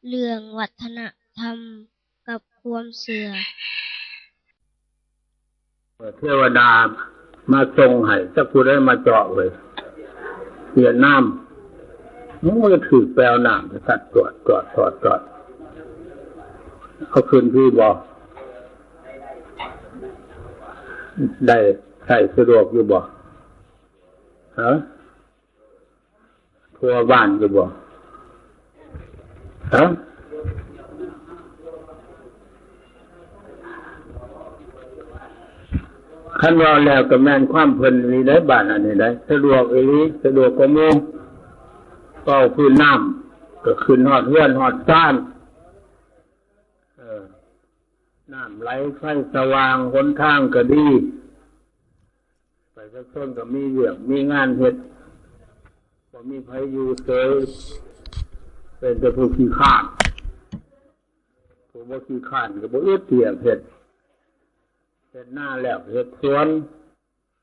เรื่องวัฒนธรรมกับความเชื่อเทวดามาทรงให้สักผู้ได้มาเจาะเลยเสียน้ำมันก็ถือแปลวน้ำสัตว์ตรวจเขาคืนที่บอกได้ใส่สะดวกอยู่บ่ฮะทั่วบ้านอยู่บ่ฮะขั้นว่าแล้วก็แม่นความเพิ่นนี่ได้บ้านอันนี้ได้สะดวกอีหลีสะดวกกว่าหมู่ก็พื้นน้ำก็ขึ้นฮอดเฮือนฮอดซ่านน้ำไหลไฟสว่างหนทางก็ดีไปสักต้นก็มีเรื่องมีงานเฮ็ดบ่มีไผอยู่เฉยเป็นแต่ผู้ขี้คร้านผู้บ่ขี้คร้านก็บ่อึดเที่ยงเฮ็ดหน้าแล้วเฮ็ดสวน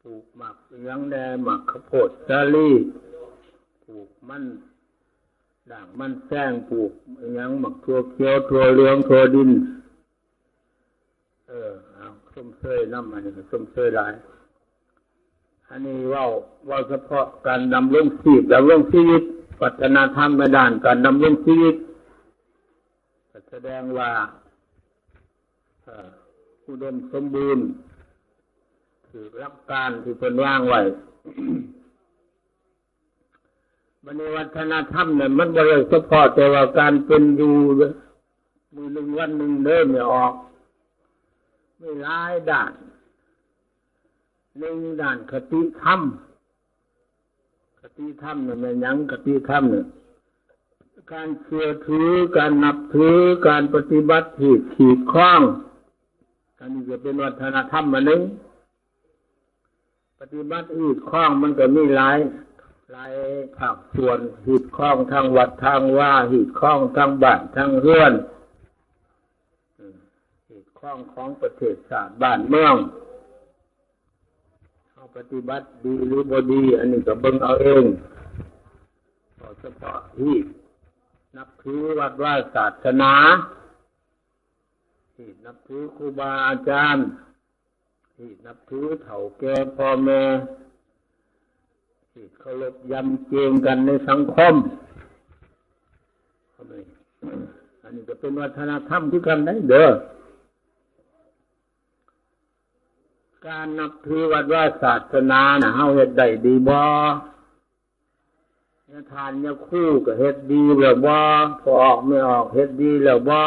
ปลูกหมักหยังแดหมักข้าวโพดสาลี่ปลูกมันด่างมันแซงปลูกหยังหมักถั่วเขียวถั่วเหลืองถั่วดินเอาส้มเชยน้ำอันนี้ส้มเชยหลายอันนี้เว้าเฉพาะการดำรงชีพดำรงชีวิตวัฒนธรรมในด้านการดำรงชีวิตแสดงว่าอุดมสมบูรณ์คือหลักการที่เพิ่นวางไว้บัดนี้วัฒนธรรมเนี่ยมันบ่ได้เฉพาะแต่ว่าการเป็นอยู่มื้อหนึ่งวันหนึ่งเด้อไม่ออกมีหลายด้านหนึ่งด้านคติธรรมเนี่ยมันหยังคติธรรมเนี่ยการเชื่อถือการนับถือการปฏิบัติที่ขีดข้องอันนี้จะเป็นวัฒนธรรมอันหนึ่งปฏิบัติขีดข้องมันก็มีหลายภาคส่วนขีดข้องทางวัดทางว่าขีดข้องทางบ้านทางเรือนขีดข้องของประเทศชาติบ้านเมืองเขาปฏิบัติดีหรือบ่ดีอันนี้ก็เบิ่งเอาเองเฉพาะที่นับถือวัดว่าศาสนาที่นับถือครูบาอาจารย์ที่นับถือเฒ่าแก่พ่อแม่ที่เคารพยำเกรงกันในสังคมอันนี้ก็เป็นวัฒนธรรมที่กันได้เด้อการนับถือวัดว่าศาสนาน่ะเฮาเฮ็ดได้ดีบ่เนี่ยทานเนี่ยคู่ก็เฮ็ดดีแล้วบ่พอออกไม่ออกเฮ็ดดีแล้วบ่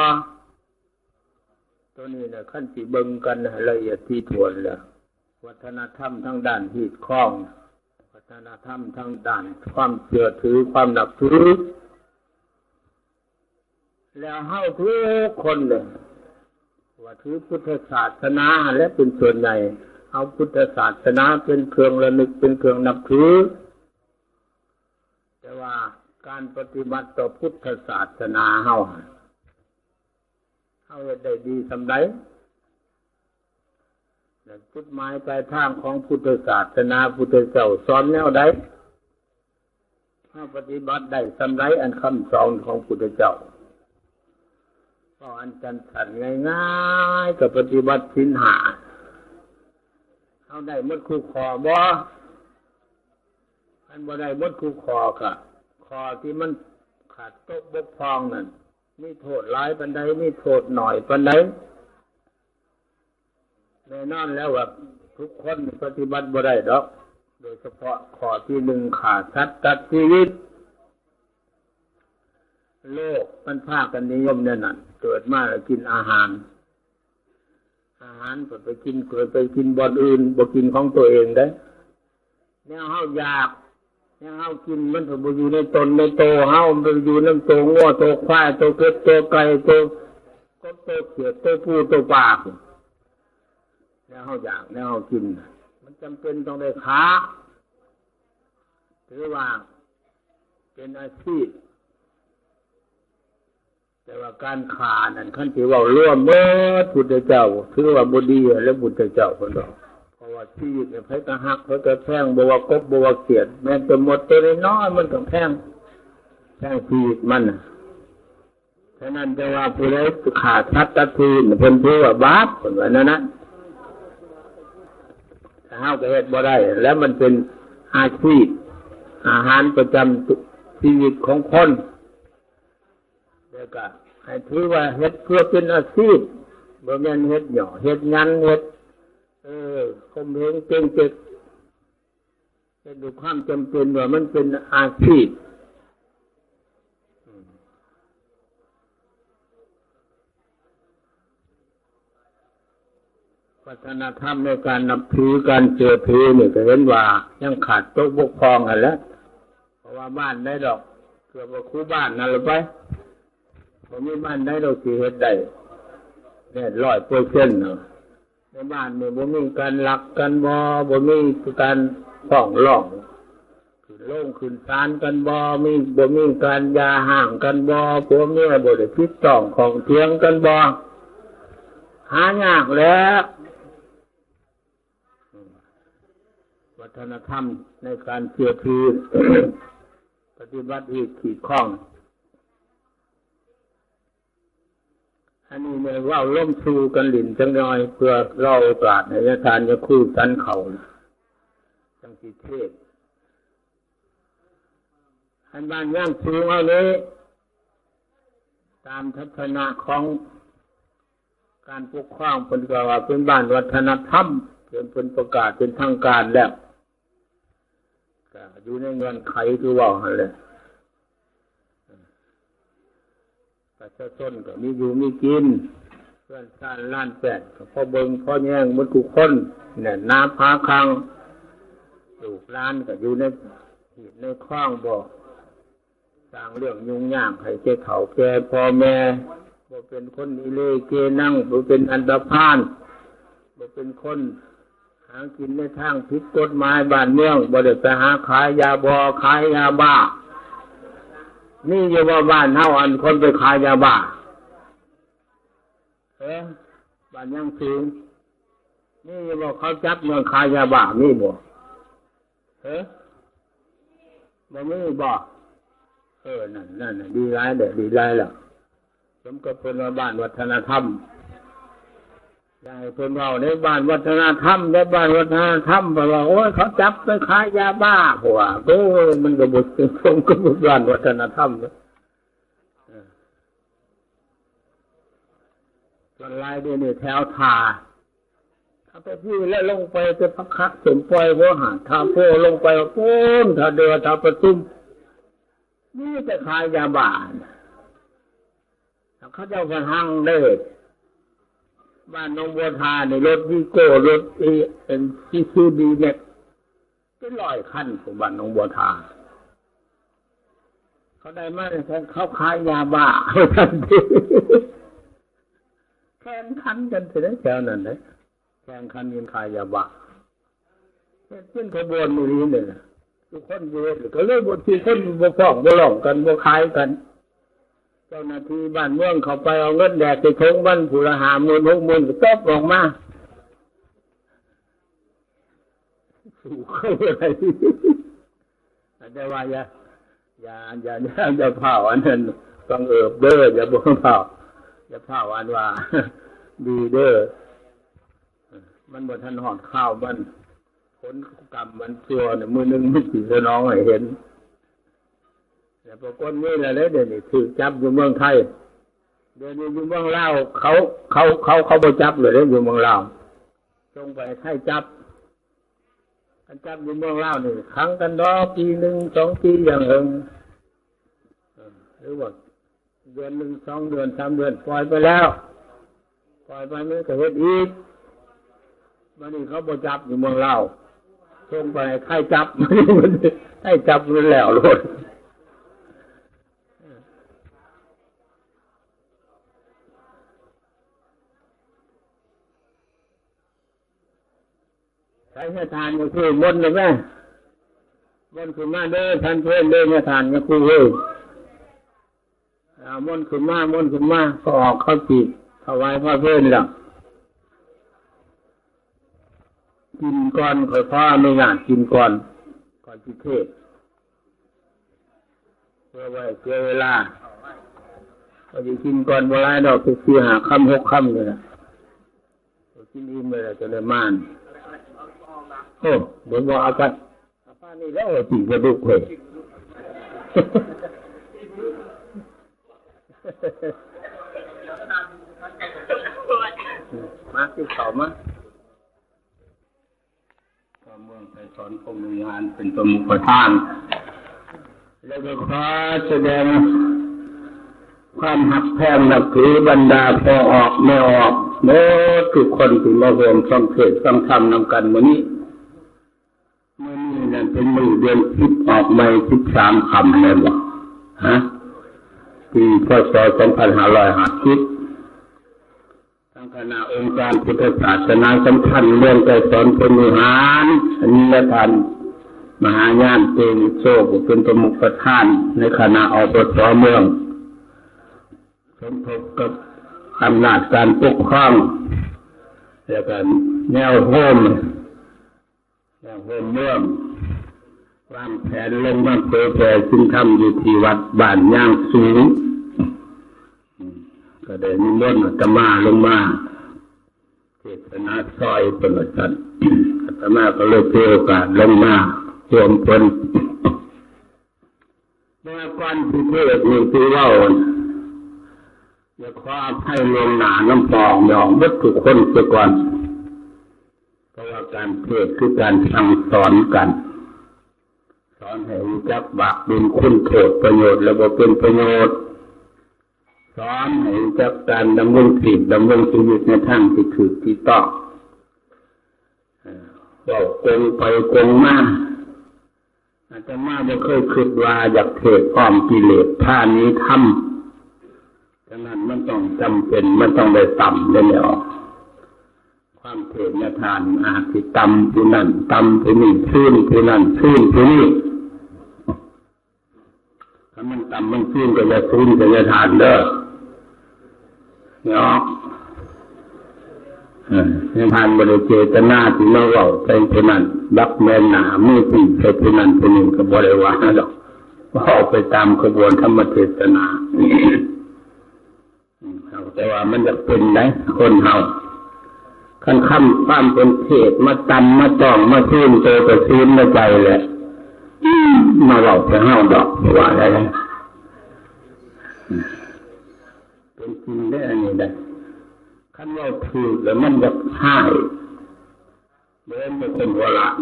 ตัวนี้นะขั้นสิเบิ่งกันละเอียดถี่ถ้วนแล้ววัฒนธรรมทั้งด้านหีดข้องวัฒนธรรมทั้งด้านความเชื่อถือความนับถือแล้วเฮาทุกคนเลยว่าถือพุทธศาสนาและเป็นส่วนใหญ่เอาพุทธศาสนาเป็นเครื่องระลึกเป็นเครื่องนับถือแต่ว่าการปฏิบัติต่อพุทธศาสนาเฮาได้ดีสำใดจุดหมายปลายทางของพุทธศาสนาพุทธเจ้าสอนแนวใดถ้าปฏิบัติได้สำใดอันคำสอนของพุทธเจ้าก็อันจันทันง่ายๆกับปฏิบัติศีลห้าเอาได้หมดคู่คอบ่อันบ่ได้หมดคู่คอค่ะคอที่มันขาดตกบกพร่องนั่นมีโทษหลายปานใดมีโทษหน่อยปานใดแน่นอนแล้วว่าทุกคนปฏิบัติบ่ได้ดอกโดยเฉพาะข้อที่หนึ่งฆ่าสัตว์ตัดชีวิตโลกมันพากันนิยมเนี่ยนั่นเกิดมาแล้วกินอาหารเปิดไปกินบ่อนอื่นบ่กินของตัวเองได้แนวเฮาอยากเนี่ยเฮากินมันบ่อยู่ในตนในโตเฮามันอยู่ในโตงัวโตควายโตเป็ดโตไก่โตก็โตเขียดโตปูโตปลาเนี่ยเฮาอยากเนี่ยเฮากินมันจำเป็นต้องได้ค้าถือว่าเป็นอาชีพแต่ว่าการฆ่านั่นคันสิเว้าร่วมเบิดพุทธเจ้าถือว่าบ่ดีแล้วพุทธเจ้าเพิ่นบอกเพราะว่าชีวิตเนี่ยไผก็ฮักไผก็แพงบ่ว่ากบบ่ว่าเขียดแม้แต่หมดตัวน้อยมันก็แพงชีวิตมัน ฉะนั้นจะว่าผู้ใดขาดทัตตทีนเพิ่นถือว่าบาปเพิ่นว่านั่นนะถ้าเฮาก็เฮ็ดบ่ได้แล้วมันเป็นอาชีพอาหารประจำชีวิตของคนแล้วก็ให้ถือว่าเฮ็ดเพื่อเป็นอาชีพบ่แม่นเฮ็ดหย่อเฮ็ดยันเฮ็ดคมเหงเก่งเจ็กเฮ็ดด้วยความจำเป็นว่ามันเป็นอาชีพวัฒนธรรมในการนับถือการเชื่อถือนี่ก็เห็นว่ายังขาดตกบกพร่องกันแล้วเพราะว่าบ้านได้ดอกเกือบว่าคู่บ้านนั่นละไปผมมีบ้านได้ดอกที่เฮ็ดได้เนี่ย100%เนาะในบ้านนี่บ่มีการลักกันบ่มีการฟ้องร้องขึ้นโรงขึ้นศาลกันบ่มีการยาห่างกันผัวเมียบ่ได้ผิดต้องของเถียงกันหายากแล้ววัฒนธรรมในการเชื่อถือ ปฏิบัติอีกขีดข้องอันนี้เนี่ยว่าล้มชูกันหลินจังน้อยเพื่อเราโอกาสในทานจะคู่สันเขาจังสิเทศอันบ้านย่างชูเอาเลยตามทัศนะของการปกครองเป็นกว่าเป็นบ้านวัฒนธรรมเป็นประกาศเป็นทางการแล้วก็อยู่ในเงื่อนไขที่ว่าอะไรประชาชนก็มีอยู่มีกินเพื่อนชาติล้านแปดก็พ่อเบิงพ่อแย่งหมดทุกคนเนี่ยน้ำพาคังลูกล้านก็อยู่ในหีบในคล้องบ่สร้างเรื่องยุ่งยากให้เจ้าเฒ่าแก่พ่อแม่บ่เป็นคนอิเลเกนั่งบ่เป็นอันธพาลบ่เป็นคนหากินในทางผิดกฎหมายบ้านเมืองบ่ได้ไปหาขายยาขายยาบ้านี่อยู่ว่าบ้านเฮาอันคนไปขายยาบ้าบ้านยังสูงนี่อยู่ว่าเขาจับเมืองขายยาบ้านี่บ่บ่มีบ่นั่นดีร้ายเด้อดีร้ายแล้วสมกับเพิ่นว่าบ้านวัฒนธรรมได้เพิ่นเว้าในบ้านวัฒนธรรมในบ้านวัฒนธรรมบ่ว่าโอ้ยเขาจับไปขายยาบ้าหัวโอ้ยมันก็บ่สมกับบ้านวัฒนธรรมเนาะส่วนลายนี่แถวทาถ้าไปที่แล้วลงไปจะพักคักสมปล่อยบ่หาถ้าโพลงไปโอ้มถ้าเดือถ้าประตุมนี่จะขายยาบ้าเขาเจ้าก็หั่งเลยบ้านหนองบัวทาในรถวีโก้รถเป็นซิซูดีเนี่ยเป็น100 คันของบ้านหนองบัวทาเขาได้มาเขาขายยาบ้าทันทีแข่งขันกันเสร็จแล้วแถวนั้นเลยแข่งขันกันขายยาบ้าเป็นขบวนมือนี้เลยนะทุกคนเยอะก็เลยบทที่คนบ่ฟ้องบ่ร้องกันบ่ขายกันเจ้าหน้าที่บ้านเมืองเขาไปเอาเงินแดกไปทงบ้านผู้ละ50,000 60,000ก็ตบออกมาสู้เขาอะไรแต่ว่าอย่าเผาอันนั้นต้องเอิบเด้ออย่าบ่เผาอย่าเผาอันว่าดีเด้อมันบ่ทันหอดข้าวมันผลกรรมมันชั่วเนี่ยมื้อนึงมันสิน้องให้เห็นแต่ปรากฏนี่แหละเดี๋ยวนี้ถูกจับอยู่เมืองไทยเดี๋ยวนี้อยู่เมืองลาวเขาบ่จับเลยอยู่เมืองลาวส่งไปให้จับกันจับอยู่เมืองลาวนี่ครั้งกันดอกปี1 2 ปีอย่างหนึ่งหรือว่าเดือน1 2 เดือน3 เดือนปล่อยไปแล้วปล่อยไปมันก็เฮ็ดอีกวันนี้เขาบ่จับอยู่เมืองลาวส่งไปให้จับให้จับมันแล้วโลดใช้ทานก็คือมนต์เลยแม่มนต์คือมาเด้อท่านเพื่อนเด้อมาทานก็คือมนต์คือมาก็ออกเข้าจีบถวายพระเพื่อนหลักกินก่อนค่อยพ่อไม่งานกินก่อนพิเทศเพื่อไว้เสียเวลา พอจะกินก่อนโบราณดอกคือหาค่ำ6 ค่ำเลยนะกินอิ่มเลยจะเลยม่านโอ้เดี๋ยวบอกอาการป้านี่แล้วจีกระดูกเลยมาที่เขามาก็เมืองไปสอนพงษ์งานเป็นประมุขประธานแล้วก็ขอแสดงความหักแพงนับถือบรรดาพอออกไม่ออกโน้ทุกคนที่มาร่วมฟังเทศน์ฟังธรรมนำกันวันนี้นั่นเป็นมือเดือน10ออกใหม่13 คำเลยบ่ฮะปีพ.ศ. 2550ทางคณะองค์การพุทธศาสนาสัมพันธ์เรื่องใจสอนเป็นมหารอันนี้ละท่านมหาญาณเตวิโชเป็นประมุขประธานในคณะอปส.เมืองสมทบกับอำนาจการปกครองแล้วก็แนวโฮมเมืองวางแผนลงมาเผยแผ่สิ่งธรรมอยู่ที่วัดบ้านย่างสูงก็ได้นิมนต์อาตมาลงมาเทศนาซอยเป็นประจำอาตมาก็เลยเปิดโอกาสลงมาร่วมผลเมื่อก่อนที่เทศน์ที่เล่าอย่าขออภัยลงหนาน้ำปองยอมวัตถุคนเสียก่อนเพราะว่าการเทศน์คือการสั่งสอนกันสอนให้รู้จักบาปบุญคุณโทษประโยชน์และบ่เป็นประโยชน์สอนให้รู้จักการดำรงชีวิตในทางที่ถูกที่ต้องเราโกงไปโกงมาอาตมาบ่เคยคิดว่าอยากเทศน์อ้อมกิเลสท่านี้ทำฉะนั้นมันต้องจำเป็นมันต้องได้ต่ำได้ไม่ออกความเทศน์ทานอาจสิต่ำผู้นั้นต่ำผู้นี้ซื่นผู้นั้นซื่นผู้นี้ถ้ามันต่ำมันซื่นก็จะซื่นก็จะทานเด้อเนาะทานบริเจตนาที่เราเว้าใจผู้นั้นรักแม่นหนามือปีใส่ผู้นั้นผู้นี้ก็บ่ได้ว่าดอกเอาไปตามกระบวนธรรมเทศนาแต่ว่ามันจะเป็นได้คนเฮาคันคำความเป็นเทศมาตำมาจ้องมาชื่นโตแต่ชื่นในใจแหละมาเว้าจะเฮาดอกว่าได้เป็นจริงได้อันนี้ได้คันว่าถูกแล้วมันจะหายเดินไปคนหัวหลาน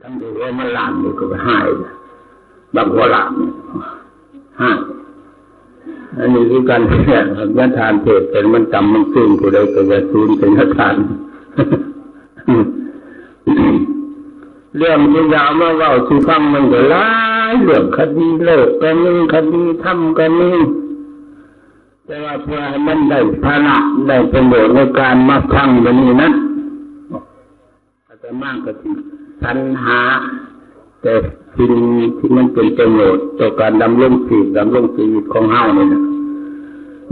ทั้งที่ว่ามันหลานนี่ก็หายบางหัวหลานหายอันนี้คือการแสดงญาทานเทศแต่มันจำมันซึ้งผู้ใดก็จะสูญเป็นญาทานเรื่องที่ยาวมาเล่าสู่ฟังมันก็หลายเรื่องคดีโลกก็มีคดีธรรมก็มีแต่ว่าเพื่อให้มันได้ภาระได้ประโยชน์ในการมาฟังแบบนี้นะอาจจะมากกว่าที่สรรหาแต่สิ่งที่มันเป็นประโยชน์ต่อการดำรงชีวิตของเฮาเนี่ยนะ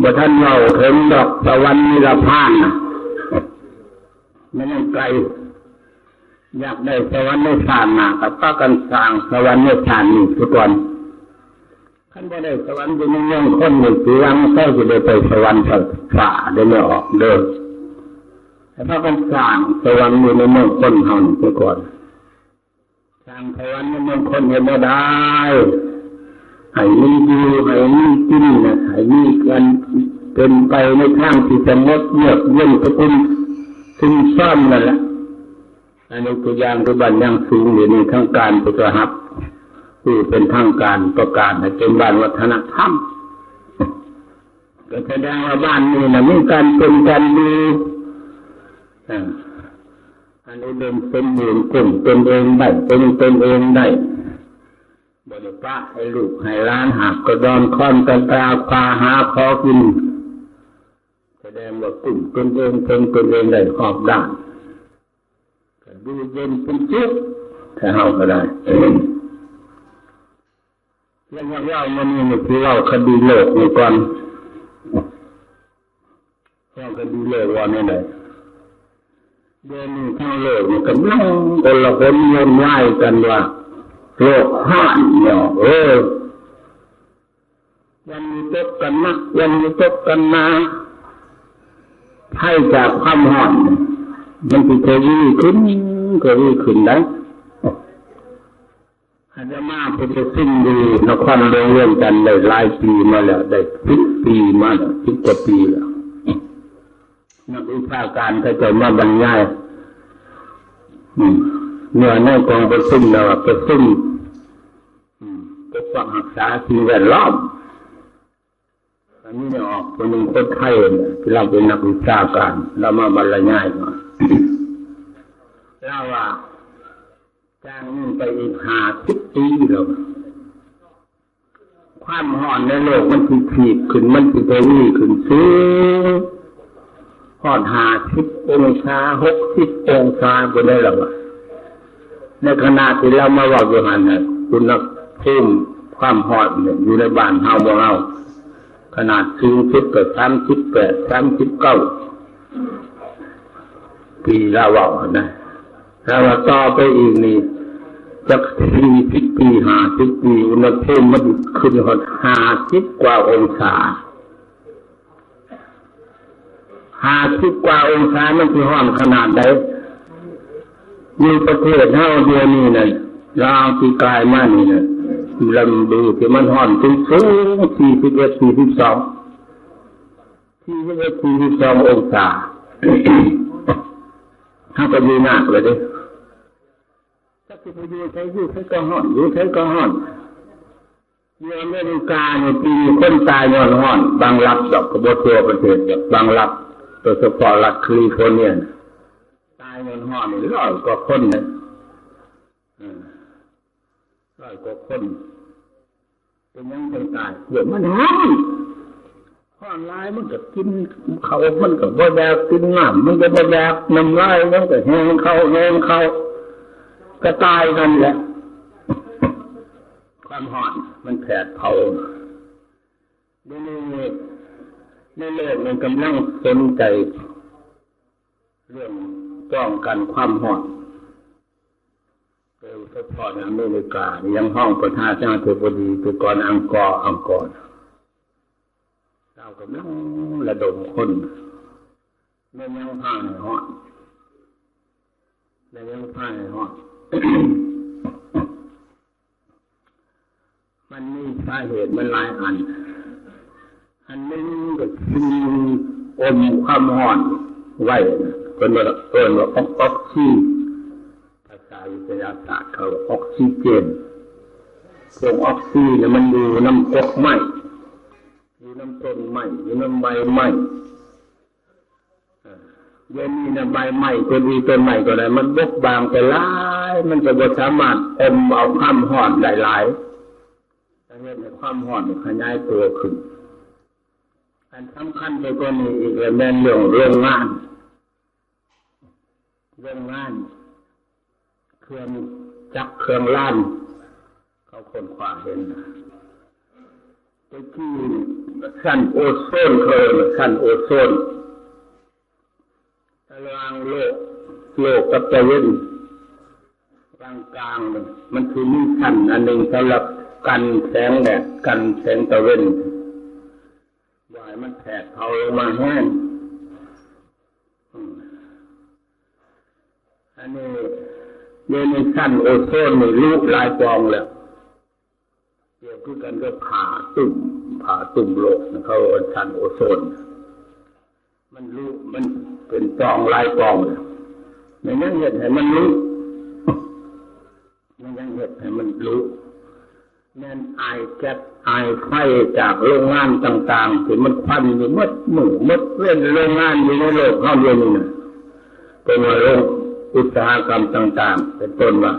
บ่ท่านเล่าถึงดอกสวรรค์นิพพานนะไม่ต้องไกลอยากได้สวรรค์ในชาติหน้ากับพากันสร้างสวรรค์ในชาตินี้ทุกวันคันบ่ได้สวรรค์อยู่ในเมืองคนหนึ่งปีหลังเขาจะได้ไปสวรรค์ฝ่าได้ไม่ออกเด้อแต่พากันสร้างสวรรค์อยู่ในเมืองคนเฮานี่ทุกวันสร้างสวรรค์ในเมืองคนให้บ่ได้ให้มีอยู่ให้มีกินนะให้มีกันเป็นไปในทางที่สงบเงียบเย็นสงบซึ่งซ่อนนั่นแหละอันนี้ตัวอย่างตัวบัญญัติสูงอยู่ในทางการประหับคือเป็นทางการประกาศเป็นบ้านวัฒนธรรมก็แสดงว่าบ้านนี้นะมีการเป็นกันดีอันนี้เดินเป็นหมื่นกลุ่มเป็นเองได้เป็นเองได้บริปะให้ลูกให้ล้านหากกระดอนค้อนกันตาพาหาขอกินแสดงว่ากลุ่มเป็นเองได้ขอบด้านก็ดูเย็นเป็นจุ๊บถ้าเฮาก็ได้เรื่องเล่ามันนี่คือเล่าคดีโลกนี่ก่อนเล่าคดีโลกว่าเนี่ยไหนเดือนนี้ทั้งโลกมันกำลังคนละคนเงินไหวกันว่าโลกห้านเนี่ย วันนี้ตกกันนักวันนี้ตกกันมาให้จากความห่อนมันจะทวีขึ้นได้อาจจะมาเป็นสิ่งดีนครเรื่องกันได้หลายปีมาแล้วได้10 ปีมาแล้ว10 กว่าปีแล้วนักวิชาการเขาจะมาบรรยายเนื้อในกองประชุมเราประชุมปกป้องรักษาสิ่งแวดล้อมอันนี้เนี่ยออกคนหนึ่งคนไทยที่เราเป็นนักวิชาการเรามาบรรยายมาเราว่าจ้างไปอีก50 ปีแล้วความร้อนในโลกมันถีบขึ้นมันทวีขึ้นสูงฮอด50 องศา60 องศาก็ได้แล้วในขณะที่เรามาบอกอยู่หันน่ะคุณนักภูมิความร้อนเนี่ยอยู่ในบ้านเฮาบ่เฮาขนาดสูงสุดก็38 39ปีละว่านะถ้าว่าต่อไปอีกนี่สัก40 ปี50 ปีอุณหภูมิมันขึ้นฮอด50 กว่าองศา50 กว่าองศามันสิร้อนขนาดใดมีประเทศเฮาเดียวนี้น่ะลาวที่กลายมานี่น่ะลำดูที่มันร้อนถึงสูง41 42องศาถ้าก็มีหนักเลยดิถ้าคืออยู่ใช้ก็ร้อนอยู่ใช้ก็ร้อนอยู่อเมริกาเนี่ยปีคนตายร้อนบางรัฐดอกกระบอกทั่วประเทศบางรัฐโดยเฉพาะรัฐแคลิฟอร์เนียตายร้อนนี่100 กว่าคนนะ100 กว่าคนเป็นยังไงตายเดี๋ยวมันร้อนลายมันก็กินเขามันก็บ่แดกกินน้ำมันก็บ่แดกน้ำลายมันก็แห้งเขาก็ตายกันแหละความร้อนมันแผดเผาในโลกมันกำลังสนใจเรื่องป้องกันความร้อนโดยเฉพาะในอเมริกายังห้องประธานาธิบดีตุกรอังกอร์เรากำลังระดมคนในยังผ้าในห้องมันมีสาเหตุมันหลายอันนึงก็คืออมความร้อนไว้คนว่าออกซิภาษาวิทยาศาสตร์เขาออกซิเจนพวกออกซิเนี่ยมันอยู่น้ำกกไม้อยู่น้ำต้นไม้อยู่น้ำใบไม้เย็นนี่นะใบไม้ต้นไม้ก็ได้มันบกบางไปหลายมันจะบ่สามารถอมเอาความร้อนได้หลายดังนั้นความร้อนขยายตัวขึ้นอันสำคัญไปกว่านี้อีกแม่นเรื่องโรงงานเครื่องจักรเครื่องล้านเขาคนขวาเห็นไปที่ชั้นโอโซนชั้นโอโซนระหว่างโลกกับตะวันกลางมันคือมีชั้นอันหนึ่งสำหรับกันแสงแดดกันแสงตะวันอย่าให้มันแผดเผาลงมาแห้งอันนี้ในชั้นโอโซนนี่ลูกหลายปองแล้วเกี่ยวกันก็ผ่าตุ่มโลกเขาชั้นโอโซนมันเป็นปองหลายปองเลยในนั้นเหตุให้มันรู้นั่นไอแก๊สไอไฟจากโรงงานต่างๆที่มันควันอยู่มัดเว้นโรงงานอยู่ในโลกเขาเดียวนี่นะเป็นว่าโรงอุตสาหกรรมต่างๆเป็นต้นว่า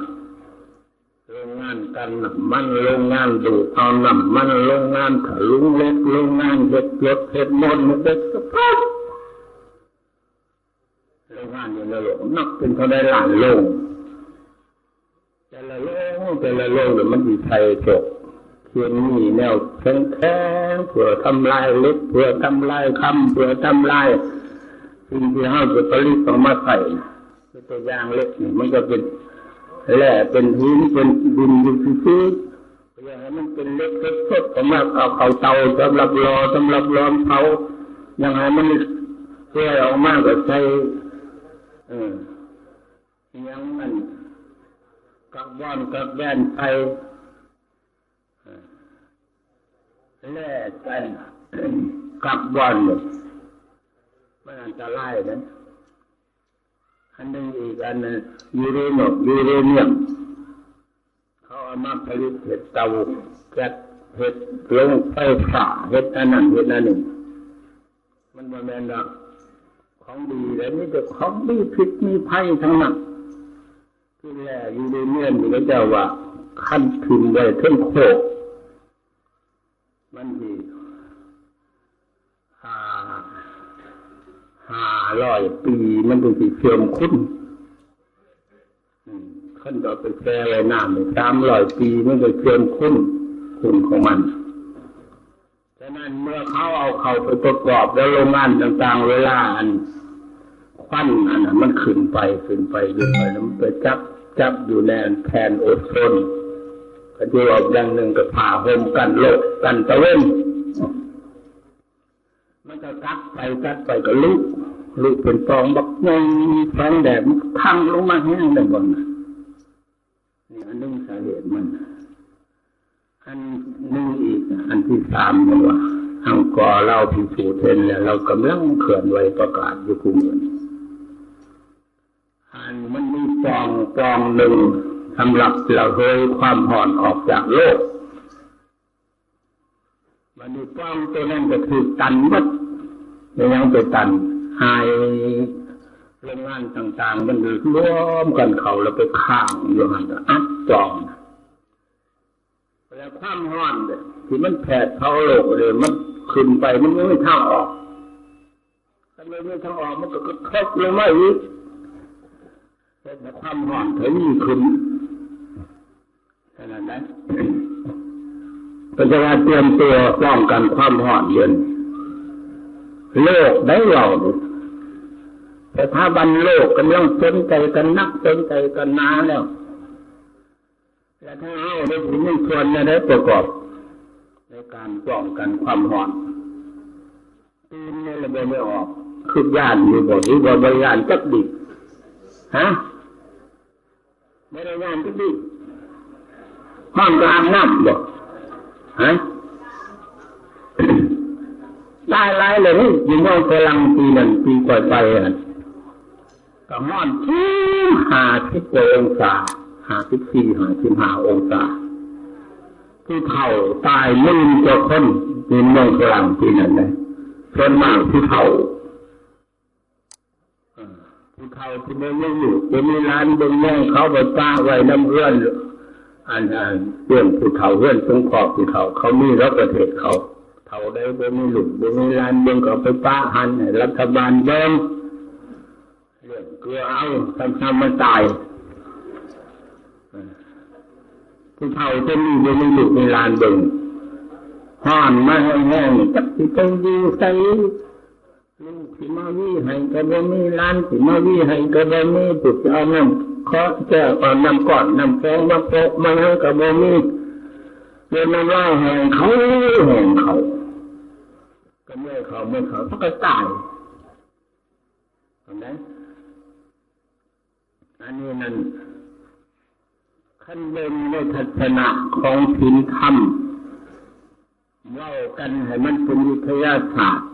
โรงงานกันน้ำมันโรงงานดูดเอาน้ำมันโรงงานถลุงเล็กโรงงานเห็ดมนเด็กสะพัดโรงงานอยู่ในโลกนักเป็นเท่าใดล้านโลกแต่ละโลกเดี๋ยวมันมีไฟจบเขียนมีแนวแข็งเพื่อทำลายเล็กเพื่อทำลายคำเพื่อทำลายสิ่งที่เขาจะผลิตออกมาใส่ตัวอย่างเล็กมันก็เป็นแร่เป็นหินเป็นดินอยู่ที่เพื่อให้ ให้มันเป็นเล็กสดๆออกมาเอาเข้าเตาสำหรับรอสำหรับร้อนเผายังไงมันเพื่อออกมาก็ใช้ยังมันกับบ้านกับแบนไทยแล่กันกับบ้านมันอันตรายนะอันนึงอีกอันนึงยูเรเนียมเขาเอามาผลิตเห็ดเตาแก๊สเห็ดลงไฟฟ้าเห็ดอันนั้นเห็ดอันหนึ่งมันบ่แม่นดอกของดีแล้วนี่แต่ของดีผิดมีภัยทั้งนั้นที่แรกยูเรเนียมนี่ก็จะว่าขั้นถึงไว้ถึงโคกมันดี500 ปีมันถึงสิเสื่อมคุณขั้นต่อไปแช่ไว้น้ำ300 ปีมันก็เสื่อมคุณของมันฉะนั้นเมื่อเขาเอาเข้าไปประกอบแล้วโรงงานต่างๆเวลาอันควันอันนั้นมันขึ้นไปอยู่ไปแล้วมันไปจับอยู่ในแผ่นโอโซนก็จะออกอย่างหนึ่งกับผ่าห่มกันโลกกันตะเวนมันก็กัดไปก็ลุกเป็นฟองบักใหญ่ฟองแดดมันพังลงมาแห้งได้บ่น่ะนี่อันนึงสาเหตุมันอันนึงอีกอันที่3มันว่าอังกอร์เราพิสูจน์เห็นแล้วเรากำลังเคลื่อนไหวประกาศอยู่คุมกันอันมันมีฟองหนึ่งสำหรับระเหยความร้อนออกจากโลกมันมีฟองตัวนั้นก็คือตันวัดยังไปตันหายโรงงานต่างๆมันรวมกันเขาแล้วไปข้างอยู่หันอัดจองแล้วความร้อนเนี่ยที่มันแผดเผาโลกเลยมันขึ้นไปมันไม่มีทางออกถ้าไม่มีทางออกมันก็ครบลงมาอีกแต่ความร้อนถึงยิ่งขึ้นขนาดนั้นเป็นการเตรียมตัวป้องกันความร้อนเย็นโลกได้เราแต่ถ้าบันโลกกำลังสนใจกันนักสนใจกันนาแล้วและถ้าเราได้ถึงในส่วนได้ประกอบในการป้องกันความร้อนตีนเนี่ยเราไม่ออกคือย่านอยู่บ่หรือบ่ย่านจักดิฮะไม่ได้ย่านจักดิห้องกลางน้ำบ่ฮะได้หลายเลยนี่ยิ่งว่าพลังปีนั้นปีก่อนไปก็ร้อนที่50 องศา54-55 องศาที่เท่าตายมื่นกว่าคนในเมืองฝรั่งปีนั้นเลยส่วนมากที่เท่าที่ไม่อยู่จะมีร้านเบิ้งแม่เขาไปป้าไว้น้ำเอื้อนอันเรื่องผู้เฒ่าเอื้อนสงเคราะห์ผู้เฒ่าเขามีรัฐประเทศเขาเฒ่าได้บ่มีหลุมบ่มีร้านเบิ้งก็ไปป้าหันรัฐบาลเบิ้งเรื่องเกลือเอาทำมันตายผู้เฒ่าจะมีบ่มีหลุมในร้านเบิ้งห้อนมาแห้งๆจักสิไปอยู่ใส่ลูกสิมาวิให้ก็บ่มีร้านสิมาวิให้ก็บ่มีปุกเอาน้ำขอแก้วน้ำก้อนน้ำแข็งมาโปะมาให้ก็บ่มีเรื่องน้ำลายแห้งเขาก็เมื่อเขาก็ตายเห็นไหมอันนี้นั่นขั้นเดินในทัศนะของศีลธรรมเล่ากันให้มันเป็นวิทยาศาสตร์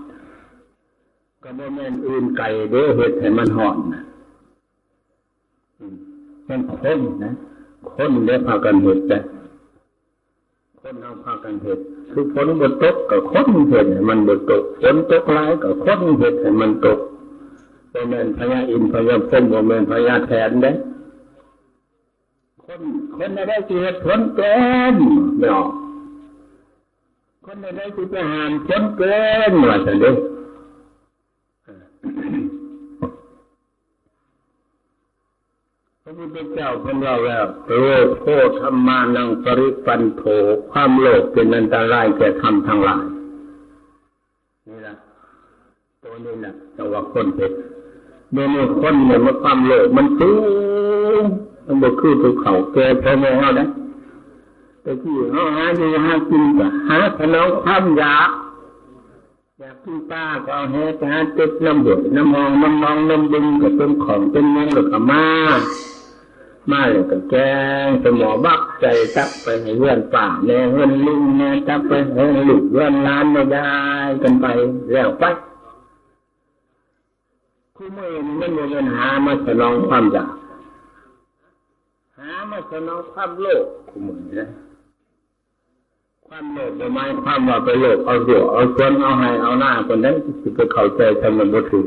ก็บ่แม่นอื่นไก่เด้อเฮ็ดให้มันห่อนนะมันคนนะคนได้พากันเฮ็ดแต่คนเอาพากันเฮ็ดคือฝนบ่ตกก็คนเฮ็ดให้มันบ่ตกฝนตกหลายก็คนเฮ็ดให้มันตกบ่แม่นพญาอินทร์พญาพรหมบ่แม่นพญาแถนเด้คนได้สิเฮ็ดฝนเกินเนาะคนได้สิไปหามฝนเกินว่าซั่นเด้พระพุทธเจ้าเป็นเราแล้วโลภโภธรรมานังปริปันโธความโลภเป็นอันตรายแก่ธรรมทั้งหลายนี่แหละตัวนี้แหละแต่ว่าคนเป็นเมื่อคนเนี่ยมันความโลภมันสูงมันบ่คือภูเขาแก่พอมองเอาได้แต่ แต่ที่เขาหาอยู่หากินก็หาขนมความอยากกินปลาก็เอาแหไปหาตึกน้ำบ่อยน้ำหองน้ำนองน้ำบึงก็เป็นของเป็นเมืองหรือก็มาเลยก็แกงสมอบักใจตับไปให้เพื่อนป่าแน่เพื่อนลิงแน่ตับไปให้ลูกเพื่อนล้านไม่ได้กันไปแล้วไปคู่มือนี่มันมีเงินหามาสนองความอยากหามาสนองความโลภคู่มือนะความโลภหมายความว่าไปโลภเอาหัวเอาส่วนเอาให้เอาหน้าคนนั้นสิไปเข้าใจทำมันบ่ถูก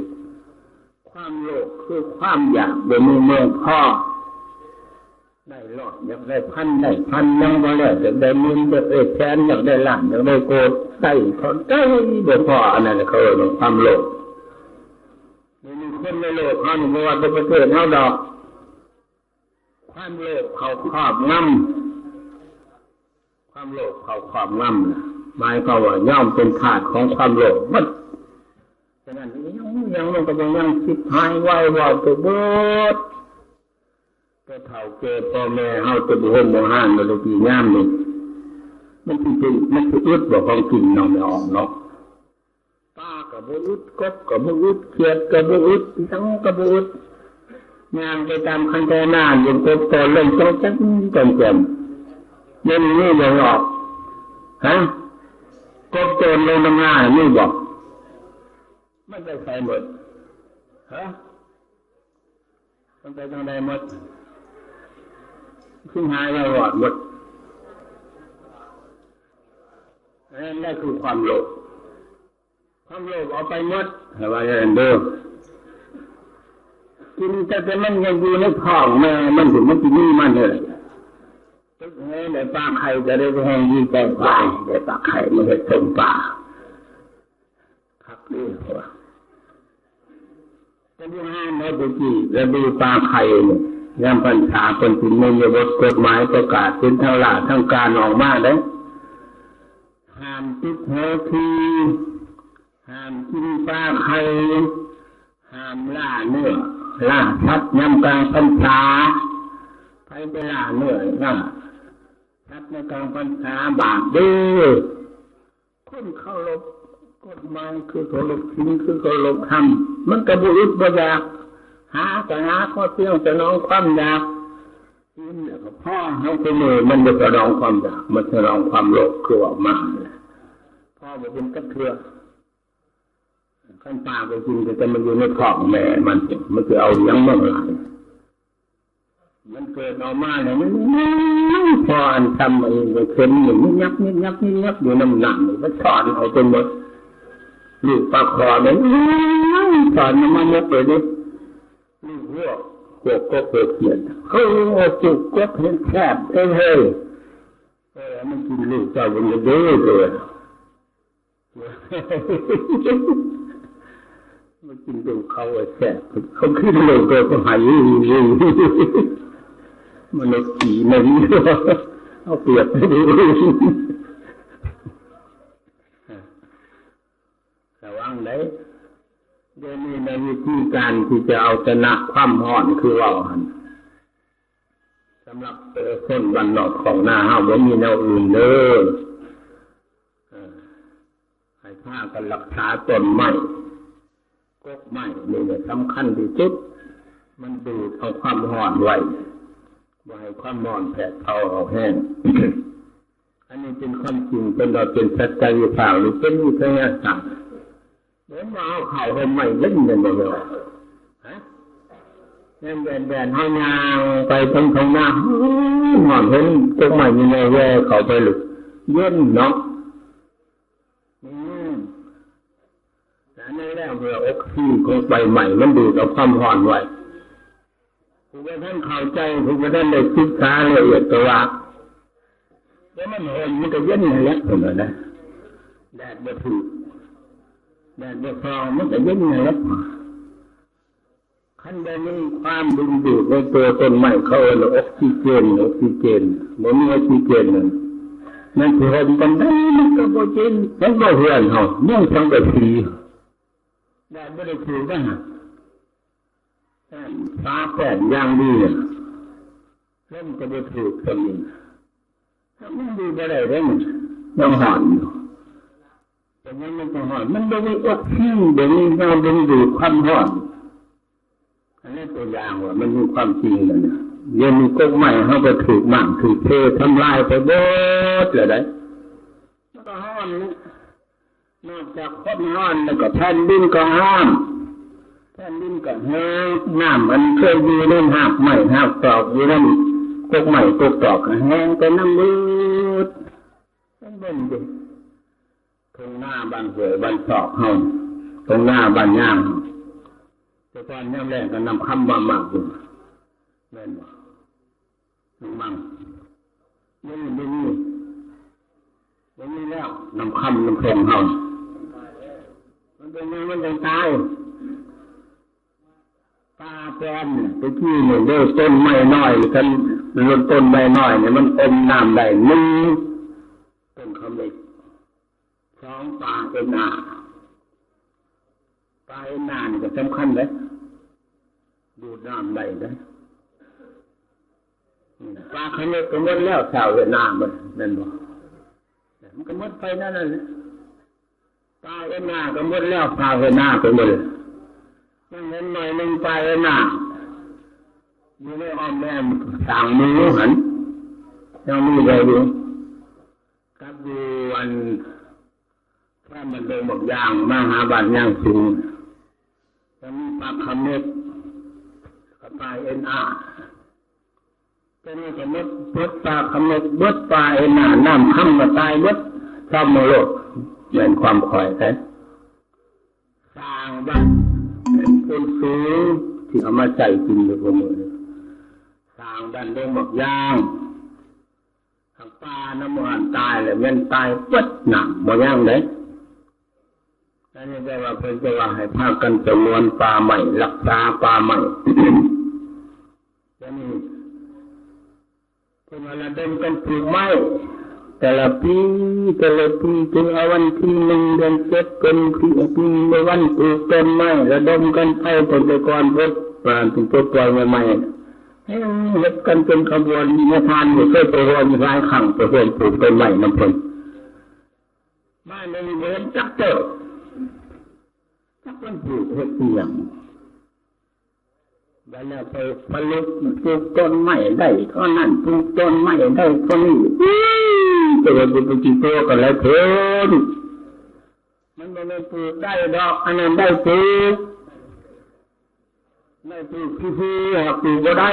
ความโลภคือความอยากโดยมือเมืองพ่อได้รอดอยากได้พันยังบ่แล้วอยากได้หมื่นแสนอยากได้ล้านอยากได้โกดใส่คนใกล้บ่พออันนั้นเขาเรียกว่าความโลภมีคนไม่โลภเขาบ่ว่าจะประเทศเฮาดอกความโลภเขาครอบงำความโลภเขาครอบงำหมายความว่าย่อมเป็นทาสของความโลภมันฉะนั้นยังมันก็ยังคิดหายไว้ว่าตัวเบิดก็เฒ่าแก่พ่อแม่เฮาจะบ่ห่มบ่ห้างแล้วกี่ยามนี่มันสิอึดบ่ของกินน้องไม่ออกเนาะปลาก็บ่อึดกบก็บ่อึดเขียดก็บ่อึดทั้งก็บ่อึดย่างไปตามคันแต่หน้าอยู่กบตอนเล่นจังจังแจ่มยังนี่บ่ออกฮะกบโจรลงน้ำหน้านี่บอกมันไปใส่หมดฮะมันไปทางใดหมดขึ้นหายแล้วรอดหมดนั่นคือความโลภเอาไปหมดว่าอย่างเดิมกินแต่มันยังอยู่ในท้องแม่มันถึงมันจะมีมันเลยตึกแห่ในปลาไข่จะได้แห่งยีแก่ปลาได้ปลาไข่มันจะต้มปลาครับนี่ว่าจะดูห้ามในบุตรีและดูปลาไข่เนี่ยยามปัญชาคนถึงในบทกฎหมายประกาศเป็นทั้งหลาทั้งการออกมาเลยห้ามติดหัวทีห้ามกินปลาไข่ห้ามล่าเนื้อล่าสัตว์ยามกลางพรรษาไปล่าเนื้อล่าสัตว์ในกลางพรรษาบาปเด้อคนเข้ารบกฎหมายคือเคารพศีลคือเคารพธรรมมันกระบุรุษบ่อยากหาข้อเที่ยงสนองความอยากศีลเนี่ยก็พ่อเขาไปมือมันจะสนองความอยากมันสนองความโลภคือออกมาพ่อบอกเป็นกระเทือขั้นตาไปกินแต่มันอยู่ในท้องแม่มันจะเอายังเมื่อไหร่มันเกิดออกมาเนี่ยมันพออันทำเองมันเข็มอยู่นิยับอยู่น้ำหนักมันสอนเอาจนหมดลูกปลาคอเนี่ยสอนมันมามกเลยดิลูกหัวก็เกิดเขียนเขาจุกก็เห็นแคบเฮ้ยมันกินลูกเจ้ามันจะเด้อเลยมันกินดูเขาแสบเขาขึ้นเลยก็หายมันเลยขี่มันเอาเปรียบไปดูระวังเลยเดี๋ยวนี้ในวิธีการที่จะเอาชนะความร้อนคือว่าสำหรับคนบ้านนอกของหน้าห้าวไม่มีแนวอื่นเลยให้ผ้ากันรักษาต้นไม้กกไม้นี่เนี่ยสำคัญที่สุดมันดูดเอาความร้อนไว้ไม่ให้ความร้อนแผดเผาเอาแห้ง อันนี้เป็นความจริงเป็นเราเป็นสัจจวิภาคหรือเป็นวิทยาศาสตร์เหมือนมาเอาข่าวให้ใหม่เล่นกันเลยฮะแบนให้ยางไปตรงหน้าหอนเห็นตรงใหม่ยังไงแย่เขาไปหรือเย็นเนาะแต่ในแรกเรืออกซี่ของใบใหม่มันดูดเอาความร้อนไว้ผู้ว่าท่านเข้าใจผู้ว่าท่านได้ศึกษาละเอียดตัวแล้วมันเห็นมันก็เย็นอย่างนี้คนละนะแดดบ่ถูกแดดบ่ฟองมันก็เย็นอย่างนี้ขั้นใดนี้ความดึงดูดในตัวต้นไม้เขาเรียกออกซิเจนมันมีออกซิเจนนั่นคือเห็นกันได้มันก็บ่จริงมันบ่เหือนเฮายังทั้งกะทีแดดบ่ได้ถูกนะฟ้าแปดอย่างดีเนี่ยเล่นก็บ่ถูกก็มี มันดูไปได้เลยยังหอนอยู่แต่ยังมันก็หอนมันไม่มีอกซิ่งเดี๋ยวนี้เราดึงดูดความหอนอันนี้ตัวอย่างว่ามันมีความจริงเลยนะเดี๋ยวมีก๊กใหม่เขาไปถูกหมั่งถูกเททำลายไปหมดเลยได้มันก็หอนนอกจากคนหอนแล้วก็แผ่นดินก็ห้ามแผ่นดินก็แห้งน้ำมันเคยอยู่ในหักใหม่หักตอกอยู่นั่นก๊กใหม่ก๊กตอกก็แห้งไปน้ำมืดมันเป็นดิตรงหน้าบ้านเหือบ้านตอกเฮาตรงหน้าบ้านย่างแต่ตอนนี้แรกก็นำคำบำบัดอยู่แม่นบ่มั่งนี่แล้วนำคำนำเพลงเฮามันเป็นไงมันเป็นตายตาแปลนไปที่หนึ่งเด้อต้นไม้น้อยกันลดต้นไม้น้อยเนี่ยมันอมน้ำได้1ต้นคำเล็ก2ปลาเอ็นนาปลาเอ็นนานี่ก็สำคัญเลยดูดน้ำได้เลยปลาคำเล็กก็หมดแล้วชาวเวียดนามมันบอกมันก็หมดไปนั่นแหละปลาเอ็นนาก็หมดแล้วชาวเวียดนามก็หมดยังเงินหน่อยนึงปลาเอ็นนาอยู่ในอ้อมแม่ต่างมือหันยังมีอะไรอยู่กับอยู่วันถ้ามันเดินบอกย่างมาหาบ้านย่างสูงจะมีปลาคำเล็กกับปลาเอ็นอาจะมีจะมดปลาคำเล็กมดปลาเอ็นอาน้ำค่ำก็ตายมดชอบโมโลกเป็นความคอยแต่สร้างบ้านเป็นคนสูงที่เอามาใส่กินอยู่กับมือสร้างบ้านเดินบอกย่างทางปลาน้ำมันตายเลยเว้นตายปัดหนักบ่ย่างเลยนั่นจะว่าเพิ่นจะว่าให้พากันจำนวนปลาใหม่รักษาปลาใหม่จะมีเพิ่นว่าระดมกันปลูกไม้แต่ละปีถึงวันที่1 เดือน 7เป็นปีในวันปลูกต้นไม้ระดมกันไปต้นตะกอนพดปลาถึงตัวปล่อยใหม่ๆให้เฮ็ดกันเป็นขบวนมีทานอยู่เคยไปรอนหลายครั้งไปเพิ่นปลูกต้นไม้นำเพิ่นบ้านนี้เห็นจักเจ้าถ้าคนปลูกเห็ดเสียงแล้วไปผลิตปลูกต้นไม้ได้เท่านั้นปลูกต้นไม้ได้เท่านี้จะไปปลูกกี่ตัวกันแล้วเถินมันไม่ได้ปลูกได้ดอกอันนั้นได้ปลูกที่หากปลูกก็ได้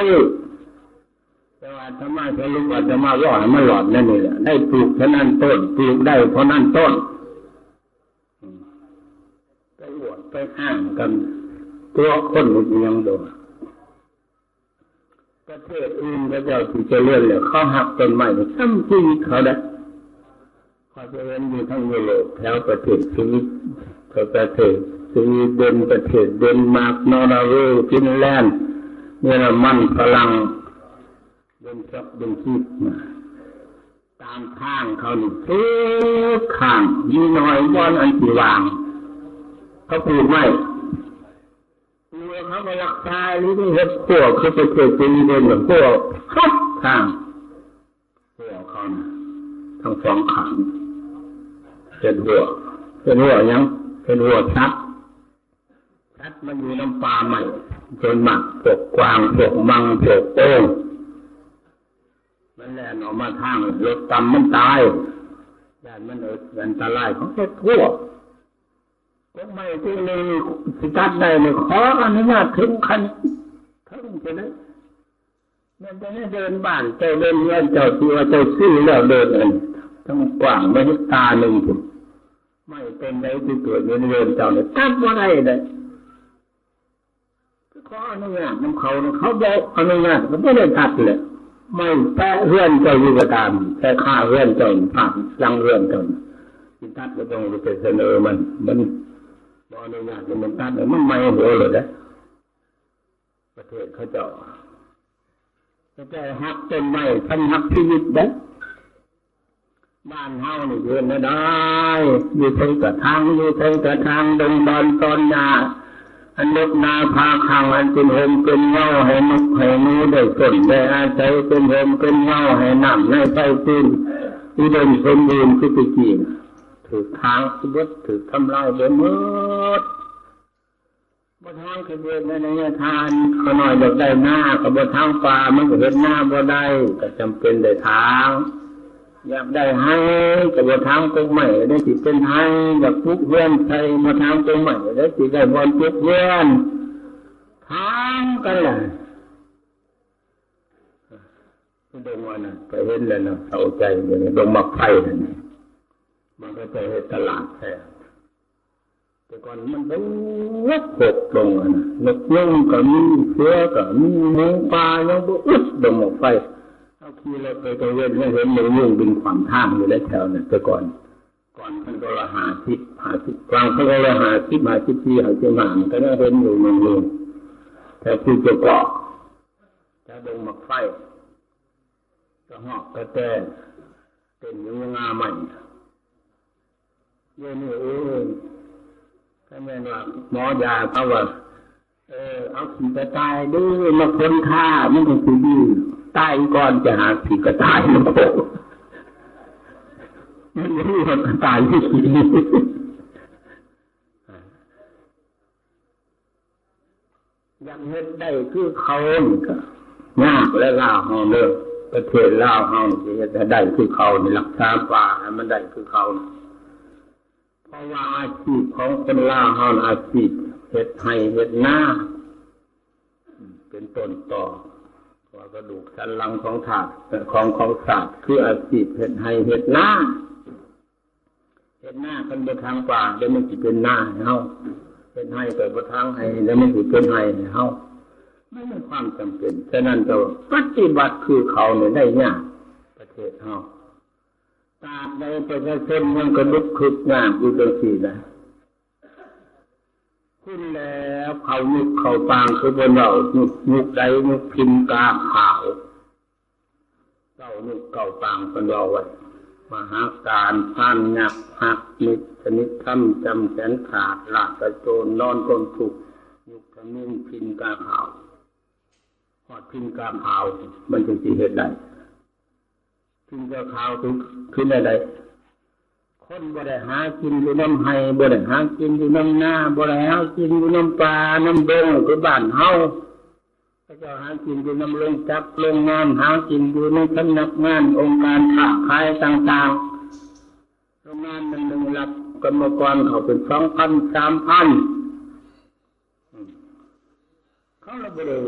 แต่ว่าธรรมะสรุปว่าจะมาว่ามันหลอดนั่นนี่แหละได้ปลูกเท่านั้นต้นปลูกได้เท่านั้นต้นไปอวดไปอ้างกันตัวคนยังโดนประเทศอื่นก็จะที่จะเลื่อนเลยเขาหักต้นไม้ซ้ำชีวิตเขาได้เขาจะเว้นอยู่ทั้งยุโรปแถวประเทศสวิตประเทศสวีเดนประเทศเดนมาร์กนอร์เวย์ฟินแลนด์เยอรมันฝรั่งเป็นชีพตามทางเขานี่ทุกข้างมีน้อยบอนอันที่วางเขาปลูกไม้ตัวเขาไปรักษาหรือที่เห็ดพวกเขาไปเกิดเป็นเดินแบบพวกคัดทางพวกเขาทั้งสองข้างเป็นหัวยังเป็นหัวชัดมันอยู่น้ำปลาใหม่จนหมักพวกกวางพวกมังพวกโอ่งมันแล่นออกมาทางรถต่ำมันตายด้านมันอันตรายของแค่ทั่วก็ไม่ที่หนึ่งสิตัดได้เลยขออนุญาตถึงขั้นจะได้มันจะได้เดินบ้านเจ้าเดินเงินเจ้าที่ว่าเจ้าซื้อแล้วเดินเองทั้งกว้างไม่ให้ตาหนึ่งผมไม่เป็นไรที่ตัวเดินเจ้าเนี่ยตัดว่าได้เลยขออนุญาตน้ำเขาบอกอนุญาตมันไม่ได้ตัดเลยไม่แปะเรื่อนเจ้าอยู่ก็ตามแต่ฆ่าเรื่อนเจ้าผ่านยังเรื่อนเจ้าที่ตัดก็ต้องไปเสนอมันบอนุญาตมันตัดเลยมันไม่หัวเลยนะประเทศเขาเจ้าหักต้นไม้ท่านหักชีวิตนะบ้านเฮานี่เดินไม่ได้อยู่ทางกระทางดงดอนตอนนาอันนกนาพาขังอันเป็นโฮมเป็นเงาให้นกให้นูได้สนได้อาศัยเป็นโฮมเป็นเงาให้น้ำให้ไฟฟื้น อุดมสมบูรณ์คือไปกินถือทางที่บดถือทำลายไปหมดบ่ทางคือเดินในทานเขาหน่อยอยากได้หน้ากับบ่ทางป่ามันก็เห็นหน้าบ่ได้ก็จำเป็นได้ทางอยากได้ให้กับบ่ทางตรงใหม่ได้สิเป็นให้อยากปลุกเพื่อนใส่บ่ทางตรงใหม่ได้สิได้บอลปลุกเพื่อนทางกันแหละดงวันน่ะไปเห็นแล้วนะเอาใจเลยดงมักไฟนั่นมันก็ไปเห็นตลาดแท้แต่ก่อนมันเป็นนกหกดงนะนกยุ่งก็มีเสือก็มีหมูป่ายังบุอึดดงมักไฟเอาขี่รถไปตะเวนไม่เห็นนกยุ่งบินขวางทางอยู่ในแถวนั้นแต่ก่อนมันก็ละ50กลางเขาก็ละ50ปี50มันก็ได้เห็นอยู่เมืองแต่ผู้จะเกาะจะดงมักไฟกระหอกกระแตเป็นอยู่งาใหม่เยอะนี่ถ้าแม่นว่าหมอยาเขาว่าเอาผีกระต่ายดื้อมาพ้นท่ามันก็คือดื้อตายก่อนจะหาผีกระต่ายมันโผล่มันรู้ว่ากระต่ายที่ผียังเฮ็ดได้คือเขาก็ยากและล่าห้องเลิกประเทศลาวเฮาจะได้คือเขาในหลักษาป่ามันได้คือเขาเพราะว่าอาชีพของคนลาวเฮาอาชีพเฮ็ดไร่เฮ็ดนาเป็นต้นต่อว่ากระดูกสันหลังของธาตุของสัตว์คืออาชีพเฮ็ดไร่เฮ็ดนากันไปทางป่าแล้วมันสิเป็นนาให้เฮาเฮ็ดไร่ไปบ่ทางให้แล้วมันสิเป็นไร่ให้เฮาไม่มีความจำเป็นฉะนั้นก็ปฏิบัติคือเขาเนี่ยได้ยากประเทศเฮาตามใดประชาชนมันก็ลุกขึ้นยากอยู่จังซี่นะขึ้นแล้วเขายุกเขาปางคือบนเรายุกใดยุกพิมพ์กาขาวเก้ายุกเก้าปางเป็นเราไว้มหาการพันยักหักนิดชนิดทำจำแสนขาดลากกระโจนนอนคนถูกยุกขมิ้นพิมพ์กาขาวพอพิมพ์กาขาวมันจึงสิเฮ็ดได้พิมพ์กาขาวคือได้คนบ่ได้หากินอยู่น้ำไห้บ่ได้หากินอยู่น้ำนาบ่ได้หากินอยู่น้ำปลาน้ำดงคือบ้านเฮาเขาเจ้าหากินอยู่น้ำโรงจักรโรงงานหากินอยู่ในสำนักงานองค์การค้าขายต่างๆโรงงานมันหนึ่งรับกรรมกรเขาเป็น2,000 3,000เขาละบ่ได้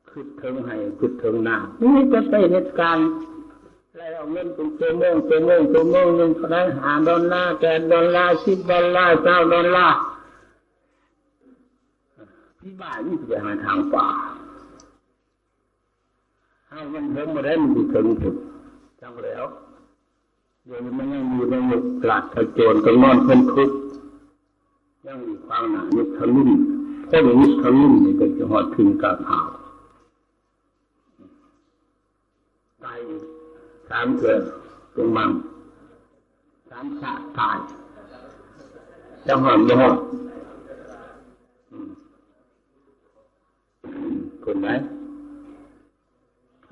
คือเทิงให้คือเทิงหน้านี่จะไปเหตุการณ์แล้วเอาเงินเป็นชั่วโมงนึงเขาได้$5 $8 $10 $9ที่บ้านนี่จะหาทางป่าให้มันเทิงมาได้มันอยู่เทิงสุดจังแล้วเดี๋ยวมันยังมีในยุคหลัดกระโจนกระนอนคนทุกข์ยังมีความหนายุคทะลุ่มเพราะยุคทะลุ่มนี่ก็จะหอดถึงกาขาวตาย3 เกิดตรงมัง3 ชาติตายจะหอมจะหอมคนไหน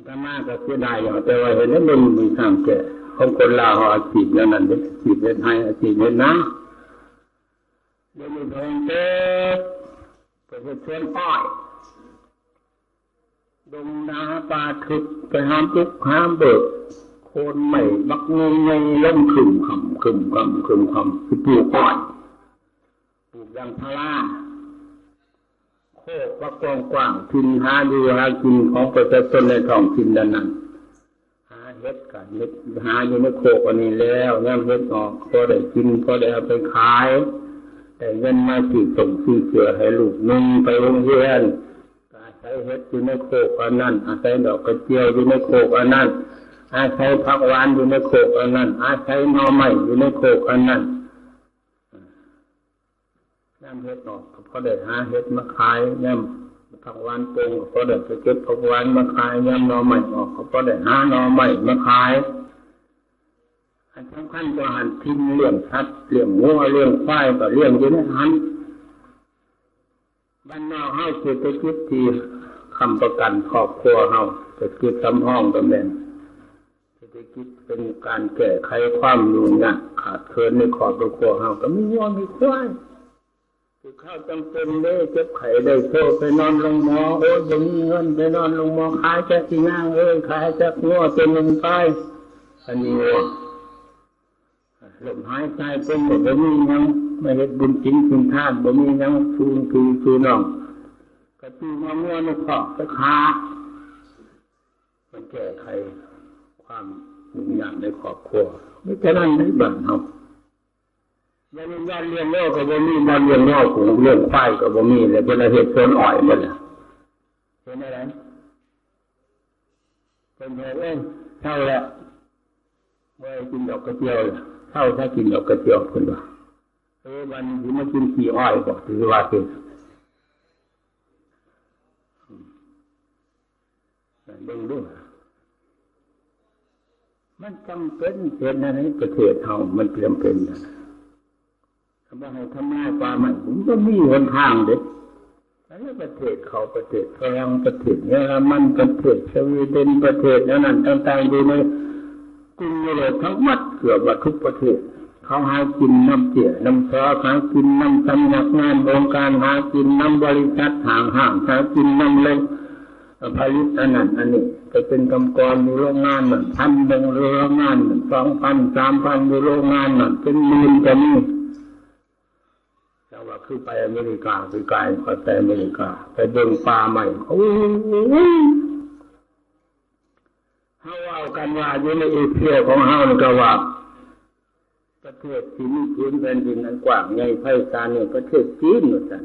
ถ้ามากก็เสียดายอย่างแต่ว่าเห็นแล้วมันมีทางแก่ของคนลาวเขาอาชีพนั่นอาชีพเล่นไทยอาชีพเล่นน้ำเดี๋ยวมีเพลงเต้ไปเชิญป้อยดงนาป่าทึบไปห้ามทุกห้ามเบิกโคนใหม่บักงงล้มขึ้นคำคือปลูกอ้อยปลูกยางพาราโคกวักกว้างทินหาดูหากินของประชาชนในท้องถิ่นนั้นหาเฮ็ดกันเฮ็ดหาอยู่ในโคกอันนี้แล้วย่ำเฮ็ดออกพอได้กินพอได้เอาไปขายแต่เงินมาซื้อส่งซื้อเสื้อให้ลูกนุ่งไปโรงเรียนอาศัยเฮ็ดอยู่ในโคกอันนั้นอาศัยดอกกระเจียวอยู่ในโคกอันนั้นอาศัยผักหวานอยู่ในโคกอันนั้นอาศัยหน่อไม้อยู่ในโคกอันนั้นย่ำเฮ็ดออกพอได้หาเฮ็ดมาขายย่ำผักหวานปรุงพอได้ไปเก็บผักหวานมาขายย่ำหน่อไม้ออกพอได้หาหน่อไม้มาขายอันสำคัญก็หันทิ้งเลี้ยงสัตว์เลี้ยงงัวเลี้ยงควายก็เลี้ยงอยู่ในหันบ้านนอกเฮาเศรษฐกิจที่ค้ำประกันครอบครัวเฮาเศรษฐกิจสำห้องตำแหน่งเศรษฐ ศรษฐกิจเป็นการแก้ไขความยุ่งยากขาดเคินในครอบครัวเฮาก็มีวัวมีควายคือข้าวจำเป็นเด้เจ็บไข้ได้โทษไปนอนลงหมอโอ้ยบ่มีเงินไปนอนลงหมอขายแค่ที่ย่างขายจากงัวเป็น1ไปอันนี้ลมหายใจเป็นบ่มีหยังไม่เฮ็ดบุญจริงคุณทานบ่มีหยังชูน้องก็ตีมางัวในครอบไปขามันแก้ไขความยุ่งยากในครอบครัวไม่ฉะนั้นในบ้านเฮายังมีบ้านเลี้ยงโลกก็บ่มีบ้านเลี้ยงโลกของเลี้ยงควายก็บ่มีเลยเพิ่นเฮ็ดสวนอ้อยหมดน่ะเห็นอะไรเพิ่นบอกเท่าแล้วบ่ให้กินดอกกระเจียวเท่าถ้ากินดอกกระเจียวเพิ่นว่าวันนี้มากินขี้อ้อยบอกถือว่าเป็นเบิ่งดูมันจำเป็นเป็นอะไรประเทศเฮามันจำเป็นนะถ้าบ่ให้ทำลายป่าไม้ผมก็มีหนทางเด้แล้วประเทศเขาประเทศฝรั่งประเทศเยอรมันประเทศสวีเดนประเทศนั้นต่างๆอยู่ในกรุงยุโรปทั้งหมดเกือบว่าทุกประเทศเขาหากินน้ำเจี๋ยน้ำซอหากินน้ำสำนักงานองค์การหากินน้ำบริษัทห้างหากินน้ำเล็กผลิตอันนั้นอันนี้จะเป็นกำกรอยู่โรงงานนั่น1,000โรงงานนั่น2,000 3,000อยู่โรงงานนั่นเป็นหมื่นจะมีแต่ว่าคือไปอเมริกาไปไกลไปอเมริกาไปเบิ่งป่าใหม่โอ้ยเฮาเอากันว่าอยู่ในเอเชียของเฮานี่ก็ว่าประเทศที่มีพื้นแผ่นดินอันกว้างใหญ่ไพศาลเนี่ยประเทศจีนว่าซั่น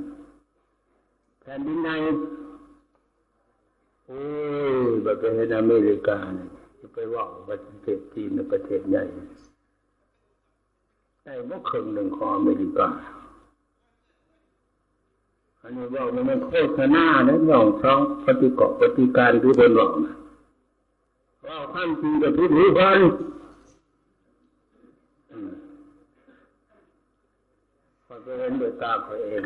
แผ่นดินใหญ่โอ้ยประเทศอเมริกาเนี่ยจะไปว่าประเทศจีนเป็นประเทศใหญ่ได้บ่ครึ่งหนึ่งของอเมริกาอันนี้ว่ามันโฆษณาเนี่ยว่าช่องปฏิกอบปฏิการที่เป็นว่าว่าความจริงกับทุกทุกคนพอจะเห็นด้วยตาตัวเอง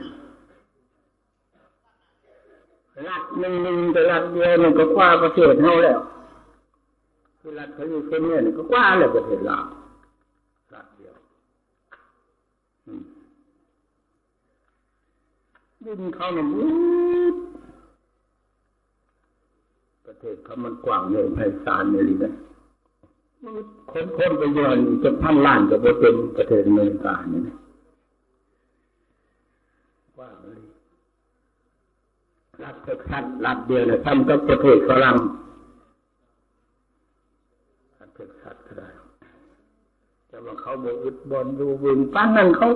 รัฐหนึ่งแต่รัฐเดียวมันก็กว่าประเทศเฮาแล้วคือรัฐเขาอยู่เช่นนี้ก็กว่าแล้วประเทศลาวรัฐเดียวดินเขาเนี่ยประเทศเขามันกว้างใหญ่ไพศาลเลยนะคนไปย้อนจะ1,000 ล้านก็บ่เต็มประเทศอเมริกานี่นะกว้างเลยรัฐรัฐเดียวเนี่ยทำกับประเทศฝรั่งรัฐเท็กซัสก็ได้แต่ว่าเขาบ่อึดบ่อยู่บึงปั้นนั่นเขา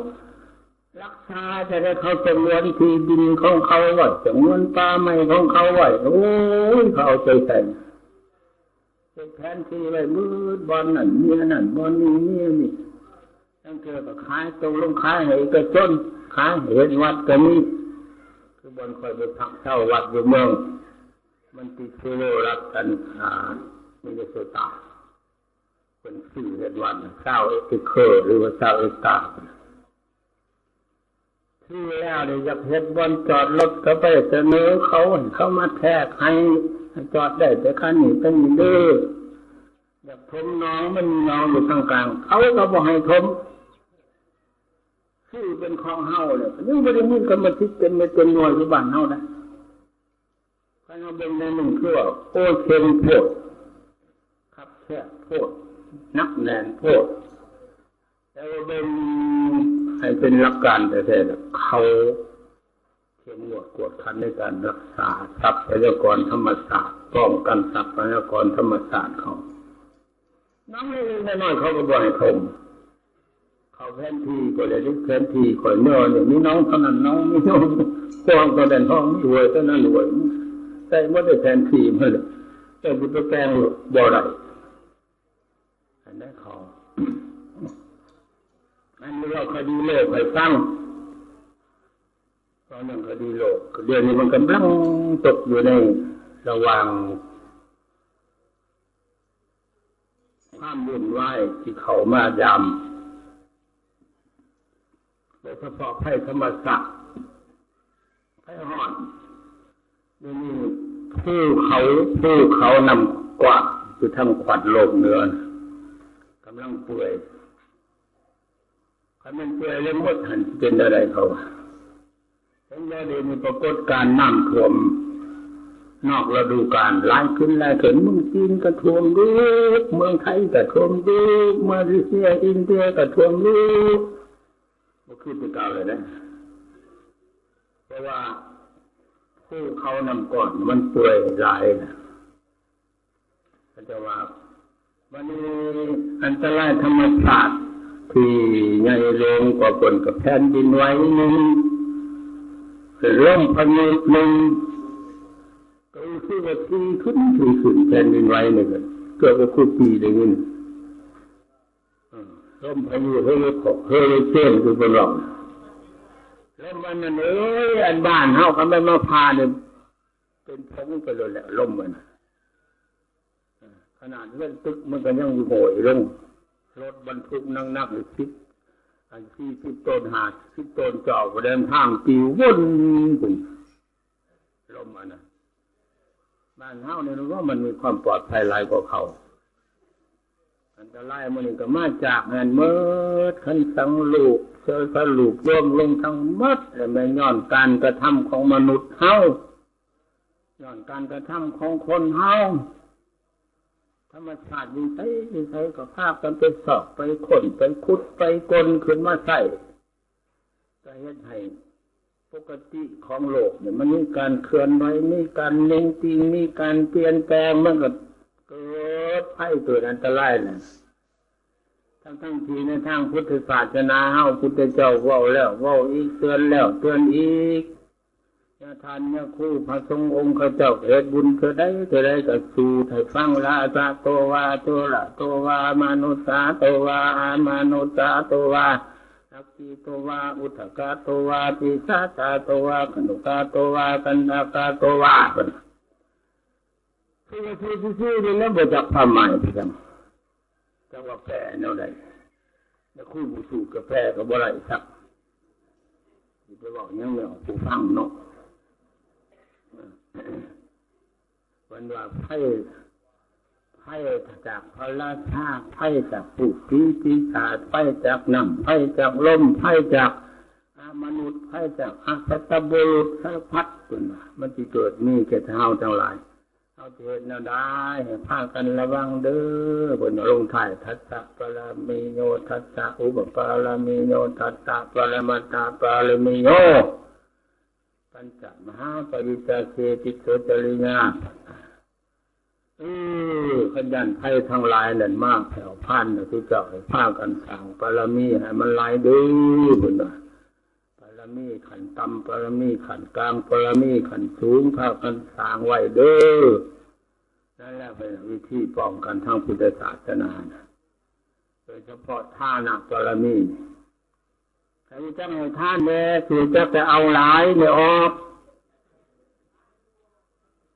รักษาจะได้เขาจำนวนที่ดินของเขาไว้จำนวนป่าไม้ของเขาไว้โอ้ยเขาเอาใจใส่แทนที่ไว้มืดบอลนั่นเมียนั่นบอลนี่ตั้งเกิดก็ขายตรงลงขายให้กระจนขายเห็นวัดก็มีคือบอลคอยไปพักเช่าวัดอยู่เมืองมันติดเชื้อรักกันมินนิโซตาเป็นชื่อเห็นวัดเช่าเอติเคอร์หรือว่าเช่าเอตาที่แล้วเนี่ยจะเห็นบอลจอดรถก็ไปเสนอเขามาแทกให้จอดได้แต่คันนี้เป็นเด้ออยากทมน้องมันน้องอยู่ข้างกลางเขาก็บอกให้ทมที่เป็นของเฮาเลยยังไม่ได้มีกรรมสิทธิ์เป็นหน่วยอยู่บ้านเฮานะใครเอาเป็นในหนึ่งคือว่าโอ้เค็มโพดครับแค่โพดนักแน่นโพดแล้วเป็นให้เป็นหลักการแต่เขาเข้มงวดกวดขันในการรักษาทรัพยากรธรรมชาติป้องกันทรัพยากรธรรมชาติเขาน้องเล็กๆน้อยๆเขาก็บ่ให้ทมเขาแผนที่ก็เลยแผนที่ข่อยเนื้อเนี่ยมีน้องเท่านั้นน้องมีน้องพวกก็แต่น้องมีรวยเท่านั้นรวยแต่ไม่ได้แผนที่มาเลยแต่บุตรแปลงบ่อไรอันนั้นเขาอันนี้เราคดีโลกให้ฟังตอนนั้นคดีโลกเดี๋ยวนี้มันกำลังตกอยู่ในระหว่างความวุ่นวายที่เขามายามโดยเฉพาะภัยธรรมชาติภัยร้อนนี่ภูเขานำกว่าคือทั้งขวัญโลกเหนือ ำลังเปื่อยถ้ามันเปื่อยแล้วหมดหันเป็นอะไรเขาทั้งยาเดมีปรากฏการน้ำท่วมนอกฤดูกาลหลายขึ้นเมืองจีนก็ท่วมลึกเมืองไทยก็ท่วมลึกมาเลเซียอินเดียก็ท่วมลึกก็คือตัวเก่าเลยนะเพราะว่าผู้เขานำก่อนมันเปื่อยหลายนะเขาจะว่าวันนี้อันตรายธรรมชาติที่ใหญ่หลวงกว่าบนกับแผ่นดินไหวหนึ่งร่มพายุหนึ่งก็คือว่าที่ขึ้นแผ่นดินไหวหนึ่งเกือบจะคู่ปีเลยนี่ร่มพายุเฮ้ยเจ้าคือบนหลอกแล้วมันนั่นอันบ้านเฮาเขาไม่มาพาเนี่ยเป็นพงไปเลยแหละร่มมันขนาดเลื่อนตึกมันก็ยังโหยลงรถบรรทุกนั่งอยู่10 ต้นหาด10 ต้นเจาะเดินทางปิววนไปลมอันนั้นบ้านเฮาเนี่ยรู้ว่ามันมีความปลอดภัยหลายกว่าเขาอันตรายมันก็มาจากงานเมื่อขันสังลูกเชื่อสลูกร่วมลงทั้งหมดแต่ไม่ย้อนการกระทำของมนุษย์เฮาย้อนการกระทำของคนเฮาธรรมชาติวิสัยก็พากันไปสอบไปขนไปขุดไปกลขึ้นมาใส่ก็เฮ็ดให้ปกติของโลกเนี่ยมันมีการเคลื่อนไหวมีการเน่งติงมีการเปลี่ยนแปลงมันก็เกิดภัยเกิดอันตรายนะทั้งที่ในทางพุทธศาสนาเฮาพุทธเจ้าเว้าแล้วเว้าอีกเตือนแล้วเตือนอีกญาทานญาคู่พระสงฆ์องค์เจ้าเฮ็ดบุญเท่าใดก็สู่ให้ฟังลาสะโตวาโตละโตวามนุสสาโตวามนุสสาโตวาสักขีโตวาอุทธกาโตวาปิสาตาโตวาขนุกาโตวากันดากาโตวาคือนี่แล้วบ่จักความหมายพี่จังจังว่าแปลแนวใดแล้วคู่ผู้สู่กาแฟก็บ่ได้สักสิไปบอกยังไม่ออกผู้ฟังเนาะวันว่าไพ่จากพระราชาไพ่จากผู้ปีศาจไพ่จากน้ำไพ่จากลมไพ่จากมนุษย์ไพ่จากสัตว์บุรุษสารพัดมันจะเกิดมีแก่เท้าทั้งหลายเอาเถิดนะได้พากันระวังเด้อบนลงท้ายทัสสะปรมิโยทัสสะอุปปารมิโยทัสสะปรมัตถปรมิโยปัญจมหาปริจเสติโสจริยาขยันไพ่ทั้งหลายนั่นมากแผ่วพันนะทุกเจ้าให้พากันสั่งปรมีให้มันหลายดื้อบนปรมีขันต่ำปรมีขันกลางปรมีขันสูงพากันสั่งไว้เด้อนั่นแหละเป็นวิธีป้องกันทางพุทธศาสนาโดยเฉพาะท่านักปรมีใครจะให้ท่านแม่คือจะไปเอาหลายไม่ออก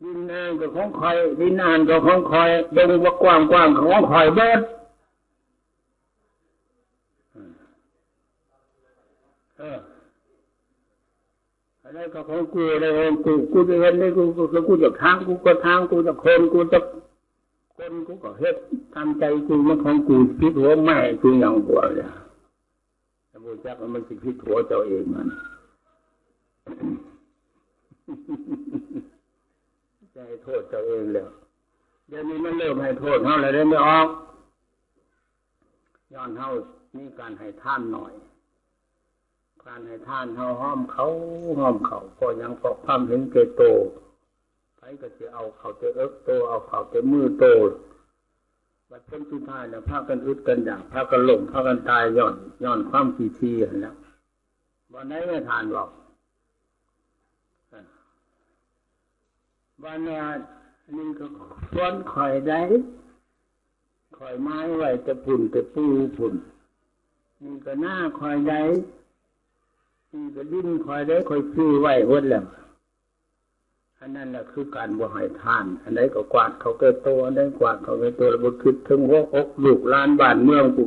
ดินนานก็ของคอยดินนานก็ของคอยดงว่ากว้างของคอยเบิดอะไรก็ของกูอะไรของกูจะเห็นได้กูจะทางกูก็ทางกูจะคนกูจะคนกูก็เฮ็ดทำใจกูมันของกูพิษหัวแม่กูอย่างหัวเลยแต่บูจักมันสิพิษหัวเจ้าเองมันจะให้โทษเจ้าเองแล้วเดี๋ยวนี้มันเริ่มให้โทษเฮาแล้วได้ไม่ออกย้อนเฮามีการให้ท่านหน่อยการให้ท่านเฮาห้อมเขาก็ยังพอความเห็นแก่โตไผก็สิเอาเขาจะเอิกโตเอาเขาจะมือโตบัดเป็นสุดท้ายแล้วพากันอึดกันอย่างพากันหลงพากันตายย้อนความขี้ทีหั่นแหล้วบ่ได้ไม่ทานหรอกวันนี้ก็ส่วนข่อยได้ข่อยไม้ไว้แต่ปุ่นแต่ปูปุ่นนี่ก็หน้าข่อยได้นี่ก็ดิ้นข่อยได้ข่อยซื้อไว้หมดแล้วอันนั้นแหละคือการบ่ให้ทานอันใดก็กวาดเขาเกิดโตอันใดกวาดเขาเกิดโตแล้วบ่คิดถึงหัวอกลูกหลานบ้านเมืองกู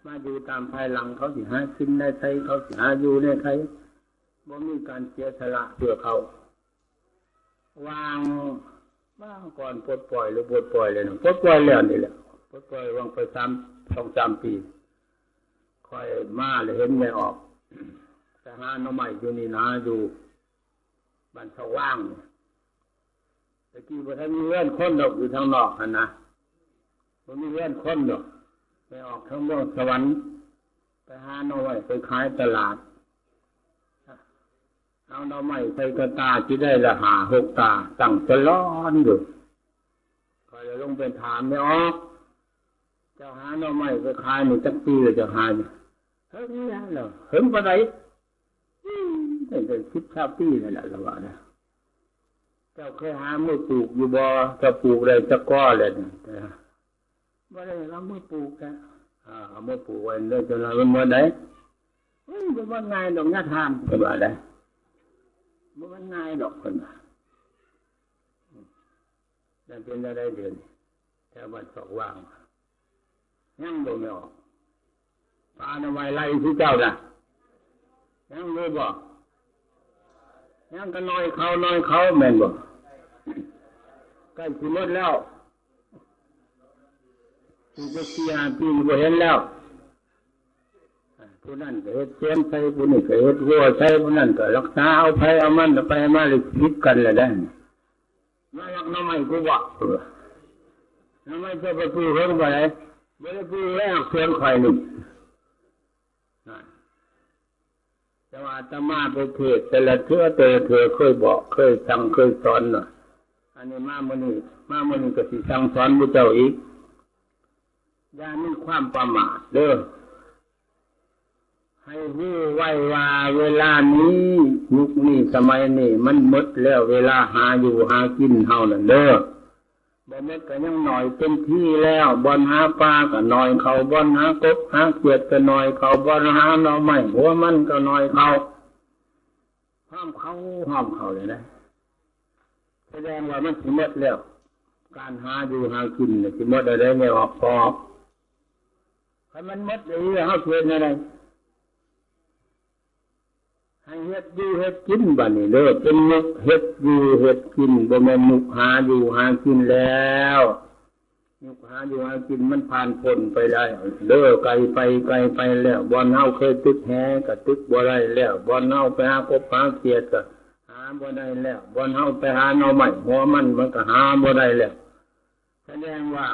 มาอยู่ตามภายหลังเขาสิหากินได้ใช้เขาสิหาอยู่ได้ใช้บ่มีการเสียสละเพื่อเขาวางก่อนปลดปล่อยหรือปลดปล่อยเลยนะปลดปล่อยแล้วนี่แหละปลดปล่อยวางไปซ้ 2-3 ปีค่อยมาเลยเห็นไม่ออกแต่หาหน่อไม้อยู่นี่นะอยู่บ้านสว่างตะกี้บ่ทันมีเงื่อนคนดอกอยู่ทางนอกหั่นนะบ่มีเงื่อนคนดอกไปออกทางเมืองสวรรค์ไปหาหน่อไม้ไปขายตลาดเอาหน่อไม้ใส่กระตาสิได้ละ5-6 ตาตั้งตะลอนอยู่ค่อยเลยลงไปถามไม่ออกเจ้าหาหน่อไม้ไปขายนี่จักปีแล้วเจ้าหานี่เฮ้ยนี่แล้วเหรอเห็นปานใดได้10-20 ปีนั่นแหละละว่านะเจ้าเคยหามือปลูกอยู่บ่จะปลูกได้จักก้อเลยนี่บ่ได้เอามือปลูกนะเอามือปลูกไว้เด้อจนว่ามันบ่ได้บ่ว่าง่ายดอกญาทานเพิ่นว่าได้บ่ว่าง่ายดอกเพิ่นว่านั่นเป็นอะไรเดือนแถวบ้านสอกว่างยังบ่ไม่ออกปลาหน่อไม้ไล่คือเจ้าน่ะยังรู้บ่ยังก็น้อยเขาแม่นบ่ใกล้สิหมดแล้วถูกไป4-5 ปีบ่เห็นแล้วผู้นั้นก็เฮ็ดเสียนใส่ผู้นี้ก็เฮ็ดวัวใส่ผู้นั้นก็รักษาเอาไปเอามันไปมาเลยคิดกันแล้วได้มาลักหน่อไม้กูบ่หน่อไม้จะไปปลูกเพิ่นบ่ได้บ่ได้ปลูกแล้วเสียนข่อยนี่แต่ว่าอาตมาไปเทศแต่ละเทื่อเคยบอกเคยสั่งเคยสอนน่ะอันนี้มามื้อนี้ก็สิสั่งสอนผู้เจ้าอีกอย่ามีความประมาทเด้อให้รู้ไว้ว่าเวลานี้ยุคนี้สมัยนี้มันหมดแล้วเวลาหาอยู่หากินเฮานั่นเด้อบ่แม่นก็ยังน้อยเต็มที่แล้วบ่อนหาปลาก็น้อยเขาบ่อนหากบหาเขียดก็น้อยเขาบ่อนหาหน่อไม้หัวมันก็น้อยเขาห้ามเขาเลยนะแสดงว่ามันสิหมดแล้วการหาอยู่หากินน่ะสิหมดอะไรไม่ออกพอให้มันหมดเลยเฮาเฮ็ดอะไรให้เฮ็ดอยู่เฮ็ดกินบัดนี้เด้อเป็นมุกเฮ็ดอยู่เฮ็ดกินบ่แม่นมุกหาอยู่หากินแล้วมุกหาอยู่หากินมันผ่านพ้นไปได้เด้อไกลไปแล้วบ่อนเฮาเคยตึกแหก็ตึกบ่ได้แล้วบ่อนเฮาไปหากบหาเขียดก็หาบ่ได้แล้วบ่อนเฮาไปหาหน่อไม้หัวมันก็หาบ่ได้แล้วแสดงว่า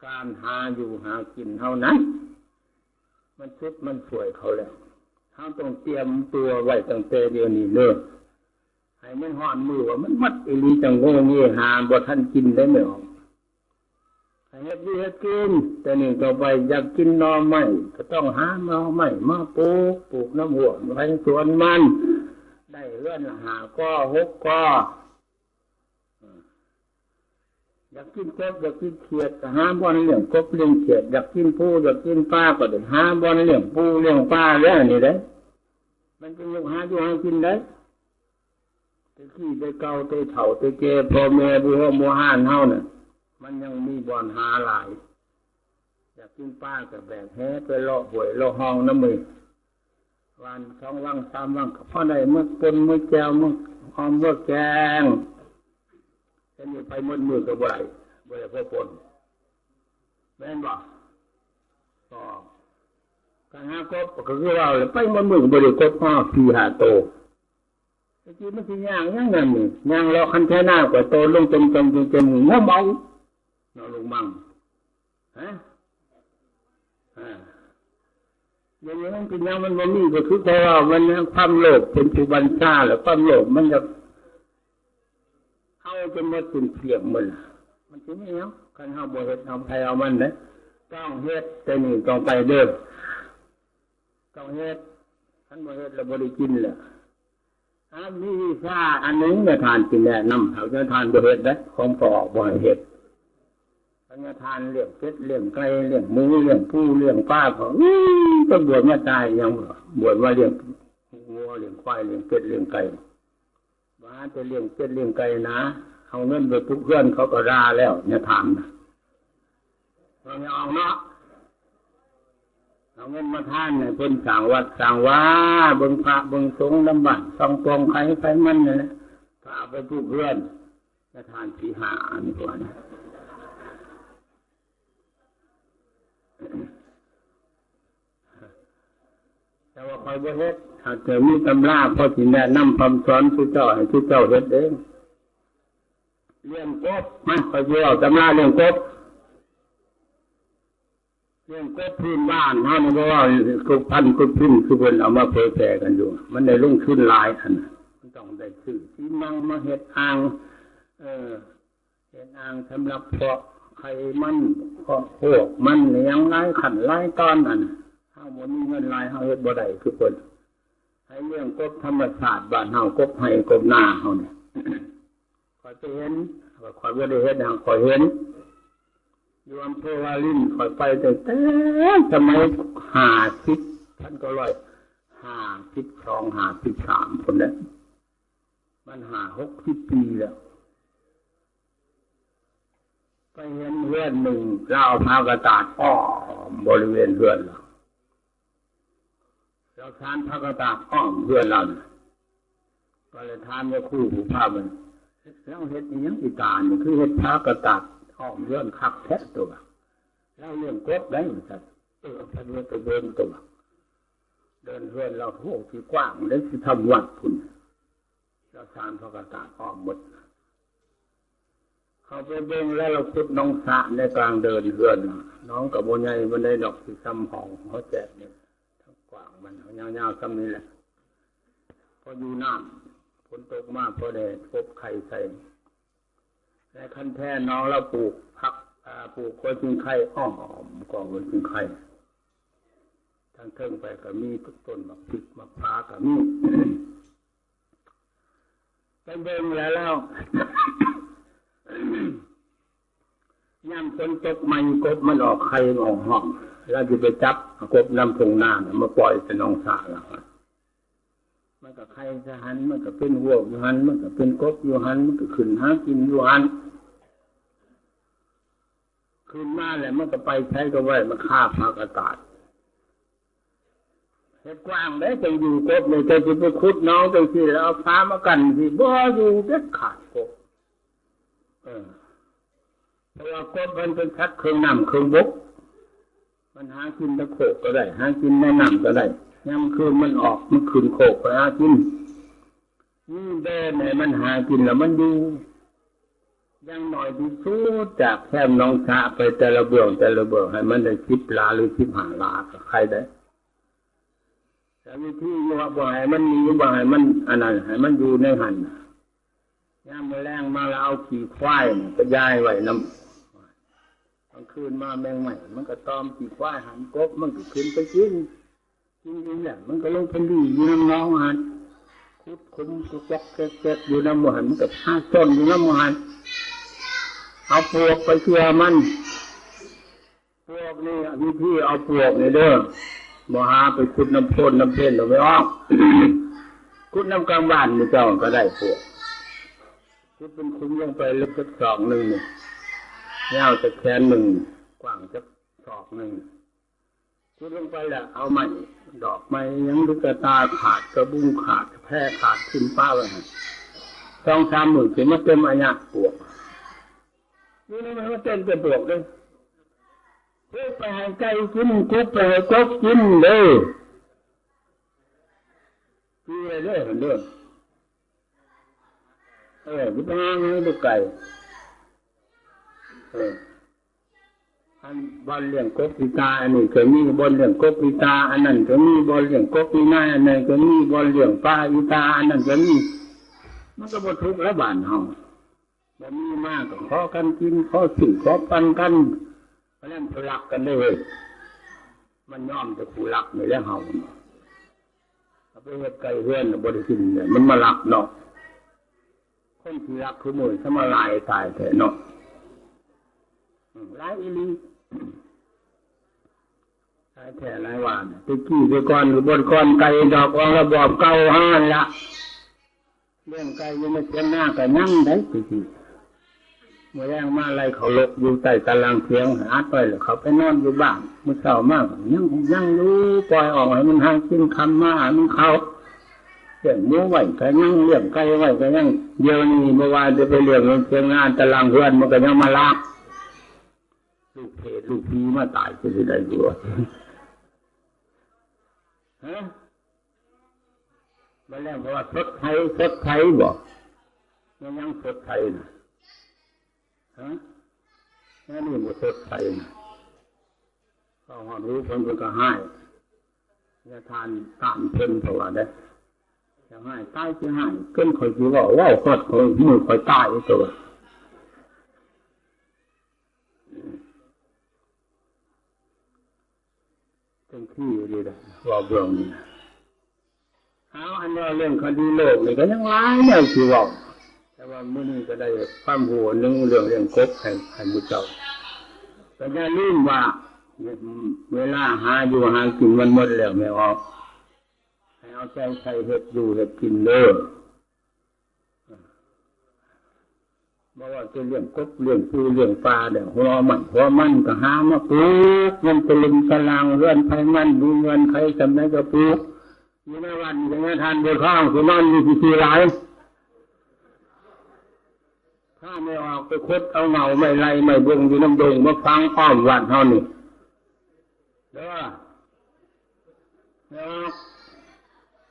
การหาอยู่หากินเท่านั้นมันสุดมันสวยเขาแล้วเขาต้องเตรียมตัวไว้ตั้งแต่เดี๋ยวนี้เด้อให้มันฮ้อนมือว่ามันมัดอีหลีจังโง่เงี้ยหาบ่ทันกินได้ไม่ออกให้เฮ็ดดีเฮ็ดกินแต่นี่ต่อไปอยากกินหน่อไม้ก็ต้องหาหน่อไม้มาปลูกน้ำหัวไว้สวนมันได้เรือน5 ก้อ 6 ก้ออยากกินกบอยากกินเขียดก็หาบ่อนเลี้ยงกบเลี้ยงเขียดอยากกินปูอยากกินปลาก็ได้หาบ่อนเลี้ยงปูเลี้ยงปลาแล้วนี่เด้มันเป็นลูกหาอยู่หากินได้ตะกี้ตะเก่าตะเฒ่าตะแก่พ่อแม่ผู้เฮาบ่ห่านเฮาน่ะมันยังมีบ่อนหาหลายอยากกินปลาก็แบกแหไปเลาะห้วยเลาะห้องน้ำมือวัน2 วัน 3 วันก็พอได้มื้อปนมื้อแจ่วมื้อหอมมื้อแกงแต่นี่ไปหมดมือก็บ่ได้พอปนแม่นบ่ก็การหากบก็คือว่าไปหมดมือก็บ่ได้กบพอ4-5 โตตะกี้มันสิย่างยังนั่นนี่ย่างแล้วคันแท้หน้าก็โตลงจมหัวเมาเนาะลุงมั่งฮะอย่างนี้มันเป็นอย่างมันบ่มีก็คือเพราะว่ามันความโลภเป็นอุบัติชาแล้วความโลภมันจะเอาจนหมดสิ้นเพียงหมดมันสิมีหยังคันเฮาบ่เฮ็ดเอาไปเอามันเด้ต้องเฮ็ดแต่นี่ต้องไปเด้อต้องเฮ็ดคันบ่เฮ็ดแล้วบ่ได้กินแหละมีวิชาอันนึงเนี่ยทานกินแนะนำเขาจะทานบ่เฮ็ดเด้ของพ่อบ่ให้เฮ็ดอันนี้ทานเลี้ยงเป็ดเลี้ยงไก่เลี้ยงหมูเลี้ยงปูเลี้ยงปลาเขาต้องบวชมาตายยังบวชมาเลี้ยงงัวเลี้ยงควายเลี้ยงเป็ดเลี้ยงไก่ว่าจะเลี้ยงเป็ดเลี้ยงไก่นะเอาเงินไปทุกเพื่อนเขาก็ด่าแล้วเนี่ยทานนะเราไม่เอาเนาะเอาเงินมาทานเนี่ยเป็นสั่งวัดสั่งว่าเบิ่งพระเบิ่งสงฆ์น้ำบัตรส่องตรงใครมันเนี่ยนะพาไปทุกเพื่อนจะทาน4-5 อันตัวนะ แต่ว่าคอยบ่เฮ็ดหากเกิดมีตำราพอสิแนะนำคำสอนผู้เจ้าให้ผู้เจ้าเฮ็ดเองเรื่องกบมาคอยสิเอาตำราเรื่องกบพื้นบ้านเฮานี่บ่ว่ากบพันกบพิ้นคือเพิ่นเอามาเผยแพร่กันอยู่มันได้ลงทุนหลายอันมันต้องได้ซื้อที่มังมาเฮ็ดอ่างเฮ็ดอ่างสำหรับเพาะไข่มันเพาะโคกมันเลี้ยงหลายขั้นหลายตอนอันเฮาบ่มีเงินหลายเฮาเฮ็ดบ่ได้คือเพิ่นให้เรื่องกบธรรมชาติบ้านเฮากบให้กบนาเฮานี่ข้อยไปเห็นข้อยบ่ได้เฮ็ดหยังข้อยเห็นอยู่อำเภอวารินข้อยไปแต่สมัย50ท่านก็52 53พุ่นแหละมัน60ปีแล้วไปเห็นเรือนหนึ่งเราเอาผ้ากระตาดอ้อมบริเวณเรือนเราทานผ้ากระตาดอ้อมเรือนเราก็เลยทานว่าคู่หูผ้ามันแล้วเห็ดยังอีตานี่คือเห็ดผ้ากระตาดอ้อมเรือนคักแท้ตัวแล้วเรื่องกบได้เหมือนกันท่านว่าจะเดินตัวเดินเรือนเราโหที่กว้างแล้วที่ทำวัดพุ่นเราทานผ้ากระตาดอ้อมหมดเขาไปเบ่งแล้วเราขุดน้องสระในกลางเดินเรือนน้องกับโบใหญ่มันได้ดอกที่ซ้ำห้องเขาแจกเนี่ยทั้งกว้างมันยาวๆซ้ำนี้แหละพออยู่น้ำฝนตกมากพอได้พบไข่ใส่และขั้นแท้น้องเราปลูกผักปลูกกล้วยกินไข่อ้อมกองกล้วยกินไข่ทางเทิงไปก็มีต้นมะพริกมะพร้าวก็มีไปเบ่งแล้วย่ำฝนตกมันกบมันออกไข่ออกห้องแล้วจะไปจับกบน้ำพงน้ำมาปล่อยเป็นน้องสาแล้วมันก็ไข่จะหันมันก็เป็นวัวอยู่หันมันก็เป็นกบอยู่หันมันก็ขึ้นหากินอยู่หันขึ้นมาแล้วมันก็ไปใช้ก็ไว้มันฆ่าพากระตาดเห็ดกว้างได้จะอยู่กบเลยจะไปขุดน้องไปที่แล้วเอาฟ้ามากันที่บ่อยู่เด็ดขาดกบเพราะว่ากบมันเป็นสัตว์เครื่องน้ำเครื่องบกมันหากินตะโขกก็ได้หากินในน้ำก็ได้ย่ำคืนมันออกมันขึ้นโขกไปหากินนี่เดินไหนมันหากินแล้วมันดูยังหน่อยที่สุดจากแคมน้องชาไปแต่ละเบื้องให้มันได้10 ลาหรือ15 ลากับใครได้แต่วิธีว่าบ่ให้มันมีบ่ให้มันอันนั้นให้มันอยู่ในหันย่ามแรงมาแล้วเอาขี่ควายก็ย้ายไว้น้ำกลางคืนมาแมงใหม่มันก็ตอมขี่ควายหันกบมันก็ขึ้นไปกินนี่แหละมันก็ลงเป็นดีอยู่น้ำน้องหันคุดคุ้มกุกแก๊กอยู่น้ำหันมันก็ห้าต้นอยู่น้ำหันเอาปลวกไปเชื่อมันปลวกนี่วิธีเอาปลวกนี่เด้อบ่หาไปขุดน้ำพ่นน้ำเพ็ญเราไม่ออกขุดน้ำกลางบ้านนี่เจ้าก็ได้ปลวกขุดเป็นคุ้มลงไปลึกสักศอกหนึ่งยาวจะแขนหนึ่งกว้างจะศอกหนึ่งขุดลงไปแล้วเอาไม้ดอกไม้ยังลูกตาขาดกระบุ้งขาดแพร่ขาดขึ้นป้าไว้2-3 หมื่นถึงมาเต็มอันนี้ปลวกนี่มันเต็มเป็นปลวกเลยกุ๊บไปให้ไก่กินกุ๊บไปให้กบกินเลยกินเลยเด้อเด้อกุ๊บไปให้ลูกไก่อันบอลเลี้ยงกบปีตาอันนี้ก็มีบอลเลี้ยงกบปีตาอันนั้นก็มีบอลเลี้ยงกบปีนาอันนั้นก็มีบอลเลี้ยงปลาปีตาอันนั้นก็มีมันก็บ่ทุกข์แล้วบ้านเฮาบ่มีมากก็ขอกันกินขอสิขอปันกันเพราะนั้นรักกันได้เลยมันยอมจะคู่รักนี่แหละเฮาเอาไปเฮ็ดไก่เฮือนบ่ได้กินเนี่ยมันมารักเนาะคนที่รักคือมื้อสมาลายตายแท้เนาะหลายอีหลีหลายแท้หลายว่าตะกี้แต่ก่อนอยู่บนก้อนไก่ดอกว่าระบอบเก่าหั่นล่ะเรื่องไก่ยังไม่เสียหน้าก็ยั่งได้ตะกี้เมื่อแรงมาอะไรเขาลกอยู่ใต้ตารางเตียงหาไปแล้วเขาไปนอนอยู่บ้านเมื่อเช้ามากยังอยู่ปล่อยออกให้มันหากินคำมามันเขาเลี้ยงหมูไว้ก็ยังเลี้ยงไก่ไว้ก็ยังเดี๋ยวนี้เมื่อวานจะไปเลี้ยงเตียงงานตารางเพื่อนมันก็ยังมาลักลูกเพศลูกพีมาตายจะได้อยู่ฮะ มาแล้วเพราะว่าสดไทยบอกยังสดไทยนะฮะนี่มันสดไทยนะเขาหอมรู้คนก็ให้จะทานตามเพิ่นเพราะว่าได้จะให้ตายจะให้เกินคอยจีว่าว้าวคอดคอยมือคอยตายตัวเป็นที่ดีเลยว่าเบื้องนี้เอาอันนี้เรื่องคดีโลกนี่ก็ยังร้ายเนี่ยคือว่าแต่ว่ามื้อนี้ก็ได้ความหัวนึงเรื่องกบให้มุเจ้าก็อย่าลืมว่าเวลาหาอยู่หากินมันหมดแล้วไม่ออกให้เอาใจใส่เฮ็ดอยู่เฮ็ดกินเด้อบ่ว่าจะเรื่องกบเรื่องปูเรื่องปลาเด้อหัวมันก็หามาปลูกมันตะลึงตะลางเรือนไผมันดูเงินใครจำได้ก็ปลูกอยู่ในวันอย่างนี้ทานบนข้างคือนอนอยู่ที่หลายถ้าไม่ออกไปคดเอาเงาไม่ไรไม่เบิ่งอยู่น้ำดงมาฟังอ้อมวัดเท่านี้เด้อ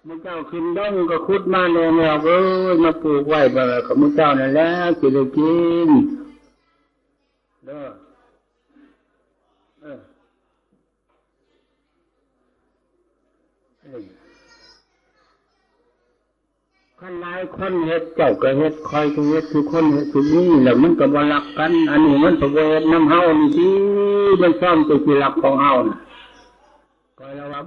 มึงเจ้าขึ้นด้งก็คุดมาแนวมาปลูกไว้บ่ล่ะกับมึงเจ้านั่นแหละสิได้กินเด้อคนหลายคนเฮ็ดเจ้าก็เฮ็ดคอยก็เฮ็ดคือคนเฮ็ดคือนี่แล้วมันก็บ่รักกันอันนี้มันก็บ่เฮ็ดน้ำเฮานี่สิมันซ่อมตัวที่รักของเฮาน่ะก็แล้วว่า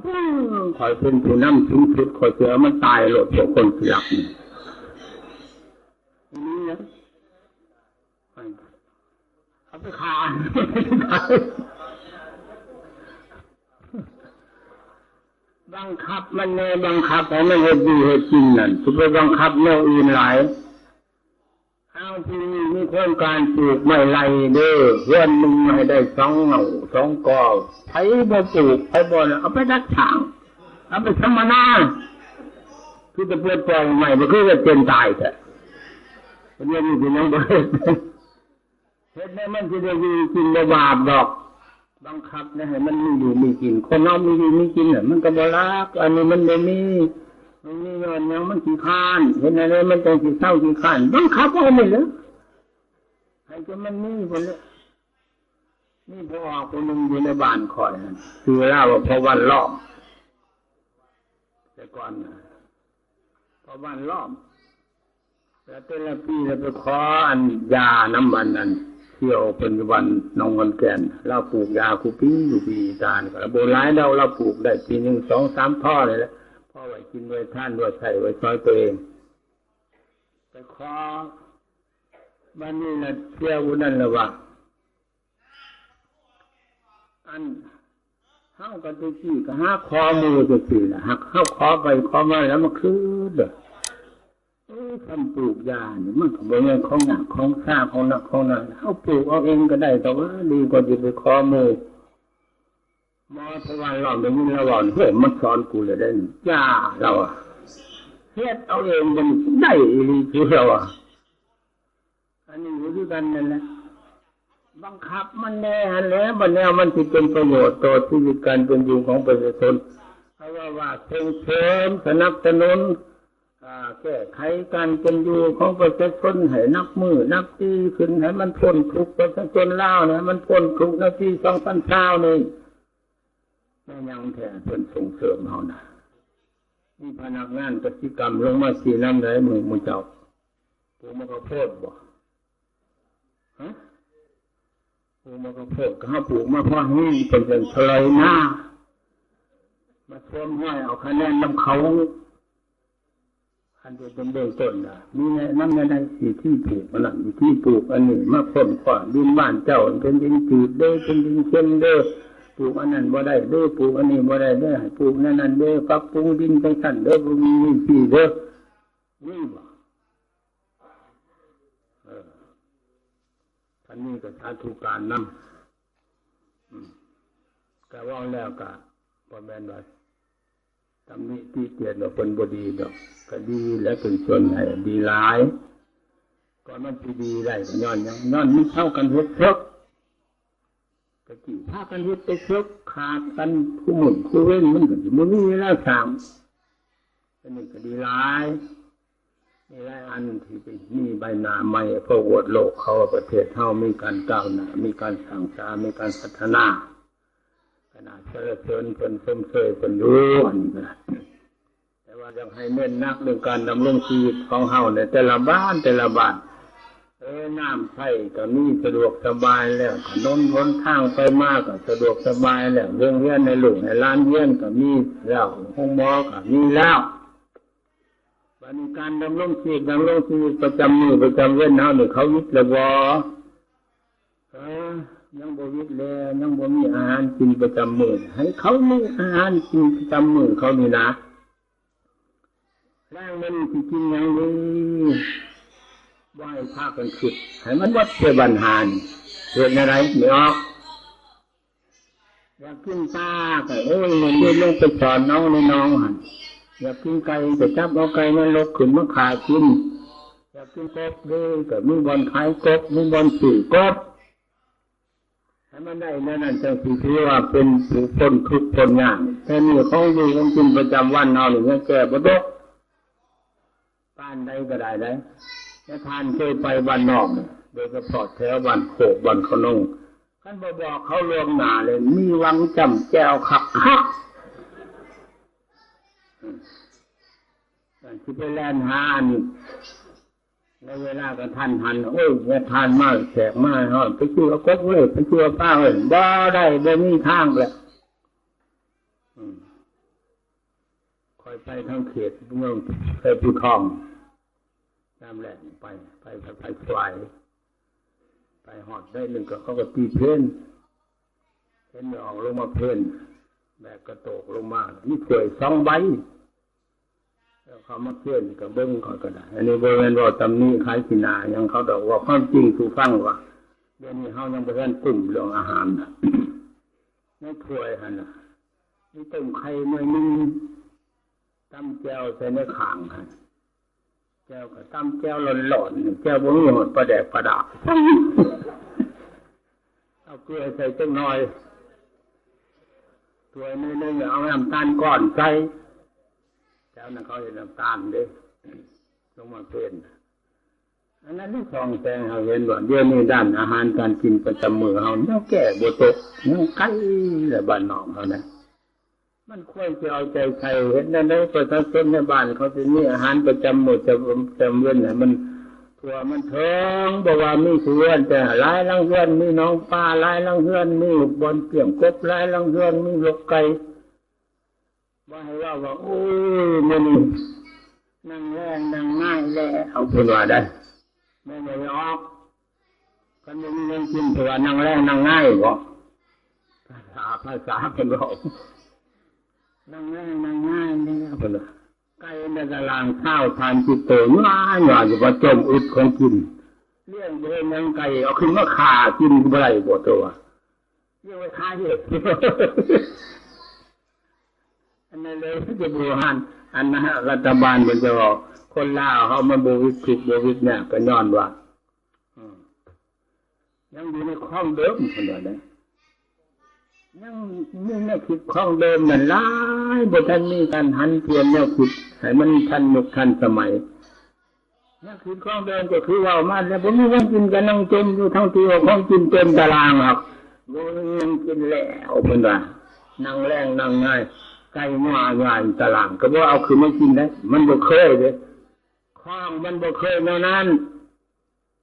คอยเป็นผู้นำถึงสุดคอยเสือมันตายโลดพวกคนที่รักนี่นี่นะเอาไปฆ่าบังคับมันแน่บังคับให้มันเฮ็ดดีเฮ็ดจริงนั่นสิไปบังคับแนวอื่นหลายเอาที่นี่มีโครงการปลูกไม้ไร่เด้อเพื่อนมึงให้ได้2 เงา2 กอไผบ่ปลูกไผบ่เอาไปดักถางเอาไปสัมมนาคือจะเปิดปล่อยใหม่บ่คือจะเป็นตายแท้เรื่องนี้สิน้องบ่เฮ็ดให้มันสิได้อยู่กินบ่บาปดอกบังคับนะให้มันมีอยู่มีกินคนน้องมีอยู่มีกินน่ะมันก็บ่รักอันนี้มันบ่มีเงินยังมันขี้ข้านเห็นอะไรมันต้องขี้เศร้าขี้ข้านบังคับเอาไม่เลยให้จนมันมีคนเลยนี่พอออกคนหนึ่งอยู่ในบ้านคอยคือเล่าว่าพอวันล้อมแต่ก่อนพอวันล้อมแล้วแต่ละปีเราไปขออันยาน้ำมันนั้นเที่ยวเป็นวันน้องวันแก่นเราปลูกยาคูปีอยู่ปีตาลก็โบราณเราปลูกได้ปีหนึ่ง2 3 ท่อเลยแหละพ่อไว้กินไว้ท่านไว้ใช้ไว้ซอยตัวเองไปขอบ้านนี้นะเที่ยวนั่นแหละว่าอันห้ากันตัวที่ก็หาคอมือตัวที่นะหักเข้าคอไปคอมาแล้วมันคืนเด้อทำปลูกยาเนี่ยมันก็เป็นเรื่องของหนักของซ่าของหนักของนั่นเขาปลูกเอาเองก็ได้แต่ว่าดีกว่าจะไปคอมือมอพวันเราเดี๋ยวนี้เราบอกเฮ้ยมันสอนกูเลยได้ยาเราเฮ็ดเอาเองมันได้ดีคือเราอันนี้อยู่ด้วยกันนั่นแหละบังคับมันแน่แล้วมันแน่มันจะเป็นประโยชน์ต่อชีวิตการเป็นอยู่ของประชาชนเพราะว่าส่งเสริมสนับสนุนแก้ไขการเป็นอยู่ของประชาชนให้นับมือนับปีขึ้นให้มันพ้นทุกข์ประชาชนเล่าเนี่ยมันพ้นทุกข์ในปี2020นี่แม่ยังแท้เพิ่นส่งเสริมเฮานะมีพนักงานกสิกรรมลงมาสีน้ำไหลมือเจ้าปลูกมะกะโพดบ่ฮะปลูกมะกะโพดก็หาปลูกมาพอแห้งเป็นจังทลายหน้ามาท่วมห้อยเอาคะแนนนำเขาอันเดียวเป็นเบื้องต้นนะมีแนะนำในที่ปลูกมันมีที่ปลูกอันนี้มาพ่นขวานดินบ้านเจ้าเป็นดินจืดเด้อเป็นดินเค็มเด้อปลูกอันนั้นบ่ได้เด้อปลูกอันนี้บ่ได้เด้อปลูกนั่นเด้อปรับปรุงดินไปสั่นเด้อบ่มีที่เด้อนี่บ่ท่านนี้ก็สาธุการนำก็ว่าแล้วก็บ่แม่นว่าตำหนิที่เกียรติว่าเป็นบ่ดีดอกก็ดีและเป็นส่วนให้ดีหลายก่อนมันสิดีได้ย้อนมันเท่ากันเฮ็ดครบตะกี้พากันเฮ็ดไปครบขาดกันผู้หมุนผู้เว้นมันก็สิบ่มีเวลาสร้าง อันนี้ก็ดีหลายมีหลายอันที่เป็นมีใบหน้าใหม่เพราะวดโลกเขาประเทศเฮามีการก้าวหน้ามีการสร้างสรรค์มีการพัฒนาขนาดเชิญเพิ่นชมเชยเพิ่นอยู่นะแต่ว่ายังให้เน้นนักเรื่องการดำรงชีวิตของเฮาในแต่ละบ้านน้ำไฟก็มีสะดวกสบายแล้วถนนหนทางไปมากก็สะดวกสบายแล้วเรื่องเรียนในหลวงในร้านเรียนก็มีแล้วห้องหมอก็มีแล้วบริการดำรงชีวิตประจำมือประจำเว้นเฮานี่เขาวิทย์ละบ่ยังบ่วิทย์แล้วยังบ่มีอาหารกินประจำมือให้เขามีอาหารกินประจำมือเขานี่นะแรงมันสิกินหยังดีว่าให้พากันคิดให้มันวัดเพื่อบัญหาเกิดอะไรไม่ออกอยากกินปลาก็มันยืนลงไปสอนน้องในน้องหันอยากกินไก่ก็จับเอาไก่มาลกขึ้นมาขากินอยากกินกบด้วยก็มีบอลขายกบมีบอลสื่อกบให้มันได้นั่นจังสิถือว่าเป็นผู้พ้นทุกข์พ้นยากแต่นี่เขาอยู่ของกินประจำวันเอาหนึ่งแก่บ่ตกบ้านใดก็ได้เลยแล้วทานเคยไปบ้านนอกโดยเฉพาะแถวบ้านโขกบ้านขนงท่านบอกเขาลวงหนาเลยมีวังจำแก้วขักที่ไปแล่นหาอันในเวลากับท่านหันเนี่ยทานมากแขกมากฮะไปชื่อก๊กเลยไปชื่อป้าเลยบ่ได้บ่มีทางเลยคอยไปทางเขตเมืองไปภูทองน้ำแหลกไปไฟไปหอดได้หนึ่งก็เขาก็ตีเพนเห็นออกลงมาเพนแบกกระโตกลงมานี่เฉย2 ใบแล้วเขามาเพนกับเบิ้งก่อนก็ได้อันนี้บริเวณว่าตำนี้ขายสินายังเขาบอกว่าความจริงสู่ฟังว่าเดี๋ยวนี้เขายังบริเวณกลุ่มเรื่องอาหารไม่ถ้วยฮะนะนี่ต้มไข่หน่อยนึงตำแก้วใส่ในข่างฮะแก้วก็ตำแก้วหล่นๆแก้วบ่มีหมดประแดกประดาเอาเกลือใส่จังหน่อยถ้วยนึงเอาน้ำตาลก้อนใส่แล้วนั่นเขาเห็นน้ำตาลเด้ลงมาเป็นอันนั้นที่2 แสงเขาเห็นว่าเดี๋ยวนี้ด้านอาหารการกินประจำมื้อเฮาเนี่ยแก่บ่ตกยังไกลและบ้านนอกเฮานะมันควรจะเอาใจใส่เห็นได้ประชาชนในบ้านเขาจะมีอาหารประจำมื้อประจำเดือนน่ะมันทั่วมันเถิงบ่ว่ามีเฮือนแต่หลายหลังเฮือนมีน้องปลาหลายหลังเฮือนมีบอนเกี่ยงกบหลายหลังเฮือนมีลกไก่ว่าให้ว่าโอ้ยมันนั่งแรงนั่งง่ายแล้วเอาเพิ่นว่าได้ไม่ออกคันบ่มีเงินกินเพิ่นว่านั่งแรงนั่งง่ายบ่ภาษาเพิ่นบอกนั่งแรงนั่งง่ายแล้วเพิ่นว่าไก่ในตารางข้าวทานจิตโตง่ายว่าอยู่ว่าจมอึดของกินเลี้ยงบ่ได้ยังไก่เอาขึ้นมาฆ่ากินบ่ได้บ่ตัวเลี้ยงไว้ฆ่าเฮ็ดอันนั้นเลยจะบูหันอันนั้นรัฐบาลมันจะบอกคนลาวเขามาบูวิกฤตเนี่ยก็ย้อนว่ายังอยู่ในคลองเดิมคนเดียวเลยยังในคิดคลองเดิมนั่นหลายบทท่านมีการหันเปลี่ยนแนวคิดให้มันทันยุคทันสมัยนั่นคือคลองเดิมก็คือว่ามาแล้วผมมีคนกินกันนั่งจมอยู่ทั้งตัวของกินเต็มตารางครับบ่นั่งกินแล้วคนว่านั่งแรงนั่งง่ายไก่หม้องานตารางก็บ่เอาคือไม่กินได้มันบ่เคยเด้คล้องมันบ่เคยแนวนั้น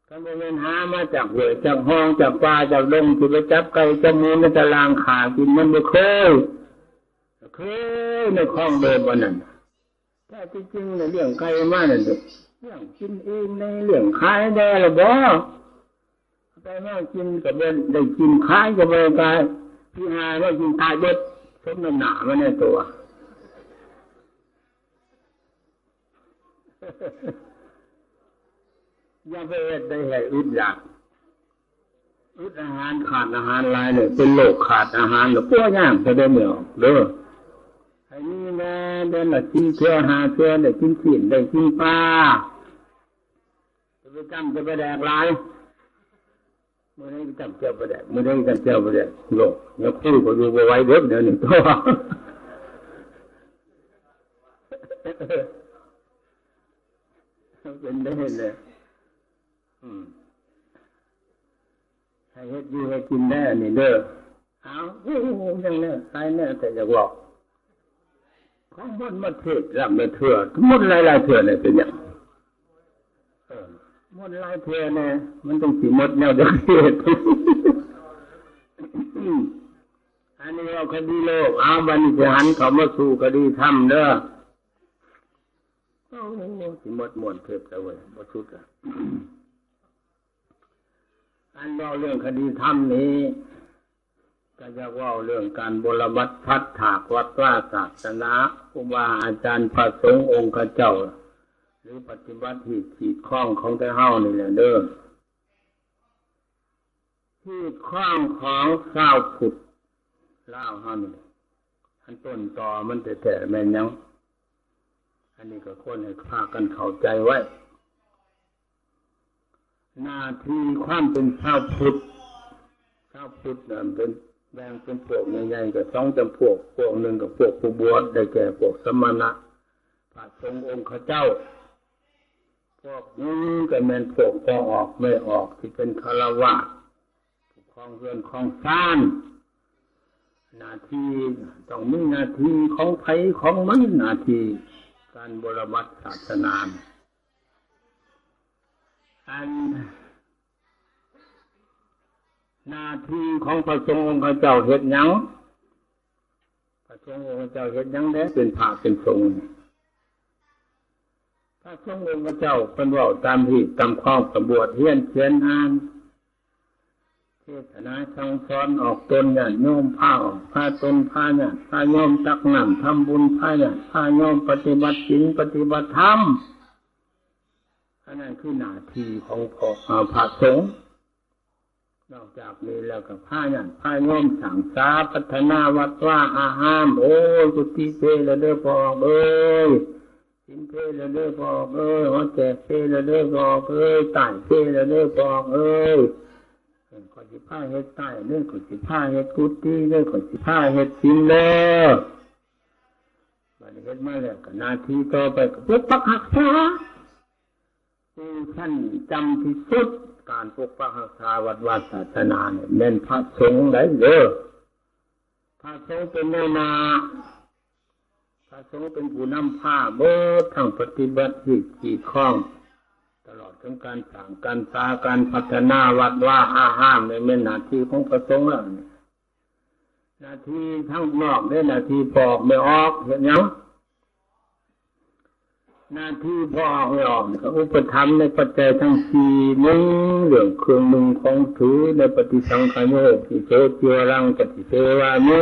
คันบ่แม่นหามาจากห้วยจากห้องจากป่าจากดงสิไปจับไก่จับหมูในตารางขากินมันบ่เคยในคล้องเดิมวันนั้นแต่จริงๆเนี่ยเลี้ยงไก่มานั่นเด้อเลี้ยงกินเองในเลี้ยงขายได้ล่ะบ่ไก่มากินก็บ่ได้กินขายก็บ่ได้ที่หาว่ากินตายเบิดสมน้ำหน้ามันในตัวอย่าไปได้ให้อึดอยากอึดอาหารขาดอาหารหลายเนี่ยเป็นโรคขาดอาหารหรือป่วยย่างจะได้เหนียวเด้อให้นี่แน่เดินละกินเชื้อหาเชื้อได้กินขีดได้กินปลาจะไปจำจะไปแดกหลายเมื่อไหร่จับเจ้าประเดี๋ยวเมื่อไหร่จับเจ้าประเดี๋ยวโลกเนี่ยคู่ก็อยู่ไว้เด็กเดี๋ยวนี้ตัว เป็นได้เลยให้เฮ็ดอยู่ให้กินได้นี่เด้อเอาอย่างนี้ใครเนี่ยแต่จะบอกของมันมาเทศรับมาเถื่อหมดหลายๆเถื่อเนี่ยเป็นอย่างหมดหลายเถื่อเนี่ยมันต้องสิหมดแนวเดียวเทศอันนี้เราคดีโลกเอาบัณฑิตหันเขามาสู่คดีธรรมเด้อสิหมดหมดเทศแล้วเว้ยบ่สุดอ่ะอันเราเรื่องคดีธรรมนี้ก็จะว่าเรื่องการบรบัตพัดถากวัดว่าศาสนาครูบาอาจารย์พระสงฆ์องค์เจ้าหรือปฏิบัติที่ขีดข้องของแต่เฮานี่แหละเด้อขีดข้องของชาวพุทธลาวเฮานี่อันต้นตอมันแท้ๆแม่นยังอันนี้ก็ควรให้พากันเข้าใจไว้หน้าที่ความเป็นชาวพุทธนั้นเป็นแบ่งเป็นพวกใหญ่ๆกับ2จำพวกหนึ่งกับพวกผู้บวชได้แก่พวกสมณะพระสงฆ์องค์เจ้าพวกนี้ก็แม่นพวกพอออกไม่ออกที่เป็นฆราวาสครองเรือนครองศาลหน้าที่ต้องมีหน้าที่ของไผของมันหน้าที่การบรบัตศาสนาอันหน้าที่ของพระสงฆ์องค์เจ้าเฮ็ดหยังพระสงฆ์องค์เจ้าเฮ็ดหยังเด้เป็นพระเป็นสงฆ์พระสงฆ์องค์เจ้าเพิ่นเว้าตามที่ตามข้อประบวชเรียนเขียนอ่านเทศนาสั่งสอนออกตนญาติโยมพาออกพาตนพาญาติพาโยมตักน้ำทำบุญพาญาติพาโยมปฏิบัติศีลปฏิบัติธรรมอันนั้นคือหน้าที่ของพระสงฆ์นอกจากนี้แล้วก็พาญาติพาโยมสั่งสาพัฒนาวัดว่าอาหารโอ้สุติเพละเด้อพ่อเอ้ยสินเพละเด้อพ่อเอ้ยหัวแจกเพละเด้อพ่อเอ้ยตายเพละเด้อพ่อเอ้ยขอสิพาเฮ็ดใต้เด้อขอสิพาเฮ็ดกุฏิเด้อขอสิพาเฮ็ดศีลเด้อบัดนี้เฮ็ดมาแล้วก็หน้าที่ต่อไปก็ปกปักรักษาผู้ท่านจำที่สุดการปกปักรักษาวัดวาศาสนาเนี่ยแม่นพระสงฆ์ได้เด้อพระสงฆ์เป็นแม่นาพระสงฆ์เป็นผู้นำพาเบิดทั้งปฏิบัติที่ขีดข้องตลอดถึงการสร้างการสาการพัฒนาวัดว่าอาหารในแม่นหน้าที่ของพระสงฆ์แล้วหน้าที่ทั้งนอกได้หน้าที่พอกไม่ออกเห็นยังหน้าที่พอออกไม่ออกเขาอุปถัมภ์ในปัจจัยทั้งสี่นึงเรื่องเครื่องมือของถือในปฏิสังขารโยที่เจเจียรังปฏิเสวามิ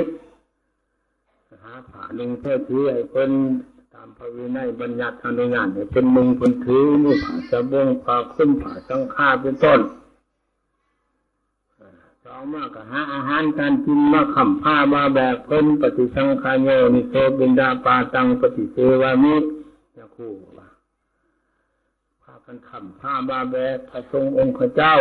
หาผ่าหนึ่งเพื่อถือให้เป็นตามพระวินัยบัญญัติอนุญาตให้เป็นมุงเป็นถือนี่ผ่าสะบงผ่าขึ้นผ่าสังฆาเป็นต้นสองมากก็หาอาหารการกินมาขำผ้ามาแบกเป็นปฏิสังขารโยนิโสบินดาปาตังปฏิเสวามิจะคู่ว่าพากันขำผ้ามาแบกพระสงฆ์องค์เจ้า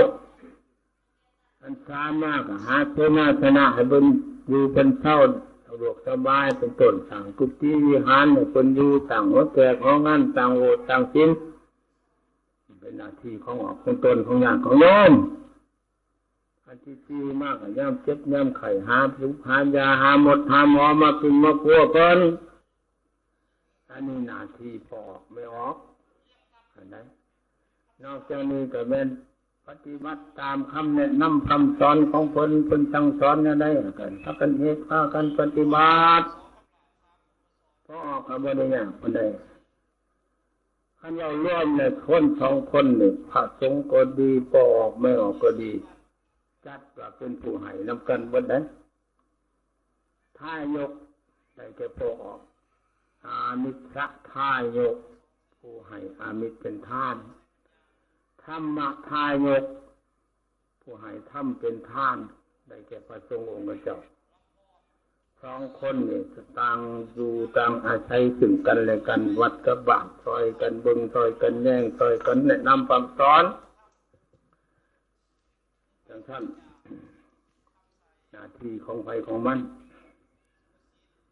อันสามากก็หาเสนาสนะให้บนอยู่เป็นเท่าสะดวกสบายเป็นต้นสั่งกุฏิวิหารให้คนอยู่ต่างหัวแตกของงานต่างโอต่างชิ้นเป็นหน้าที่ของออกของตนของญาติของโยมอันที่สี่มากย่ำเจ็บย่ำไข่หาผิวหายาหาหมดหาหมอมากินมาพัวกันอันนี้หน้าที่พอออกไม่ออกอันไหนนอกจากนี้ก็เป็นปฏิบัติตามคำแนะนำคำสอนของคนสั่งสอนเนี่ยได้กันถ้ากันเหตุพากันปฏิบัติพอออกก็ไม่ได้ยากคนใดขันเราร่วมในคนสองคนเนี่ยพระสงฆ์ก็ดีพอออกไม่ออกก็ดีจัดว่าเป็นผู้ให้นำกันบนนั้นท้ายยกได้แก่พอออกอามิตรท้ายยกผู้ให้อามิตรเป็นท่านธรรมทายกผู้ให้ธรรมเป็นท่านได้แก่พระสงฆ์องค์เจ้าสองคนเนี่ยต่างอยู่ต่างอาศัยซึ่งกันและกันวัดกับบาทซอยกันบึงซอยกันแย่งซอยกันแนะนำคำสอนจังท่านหน้าที่ของใครของมัน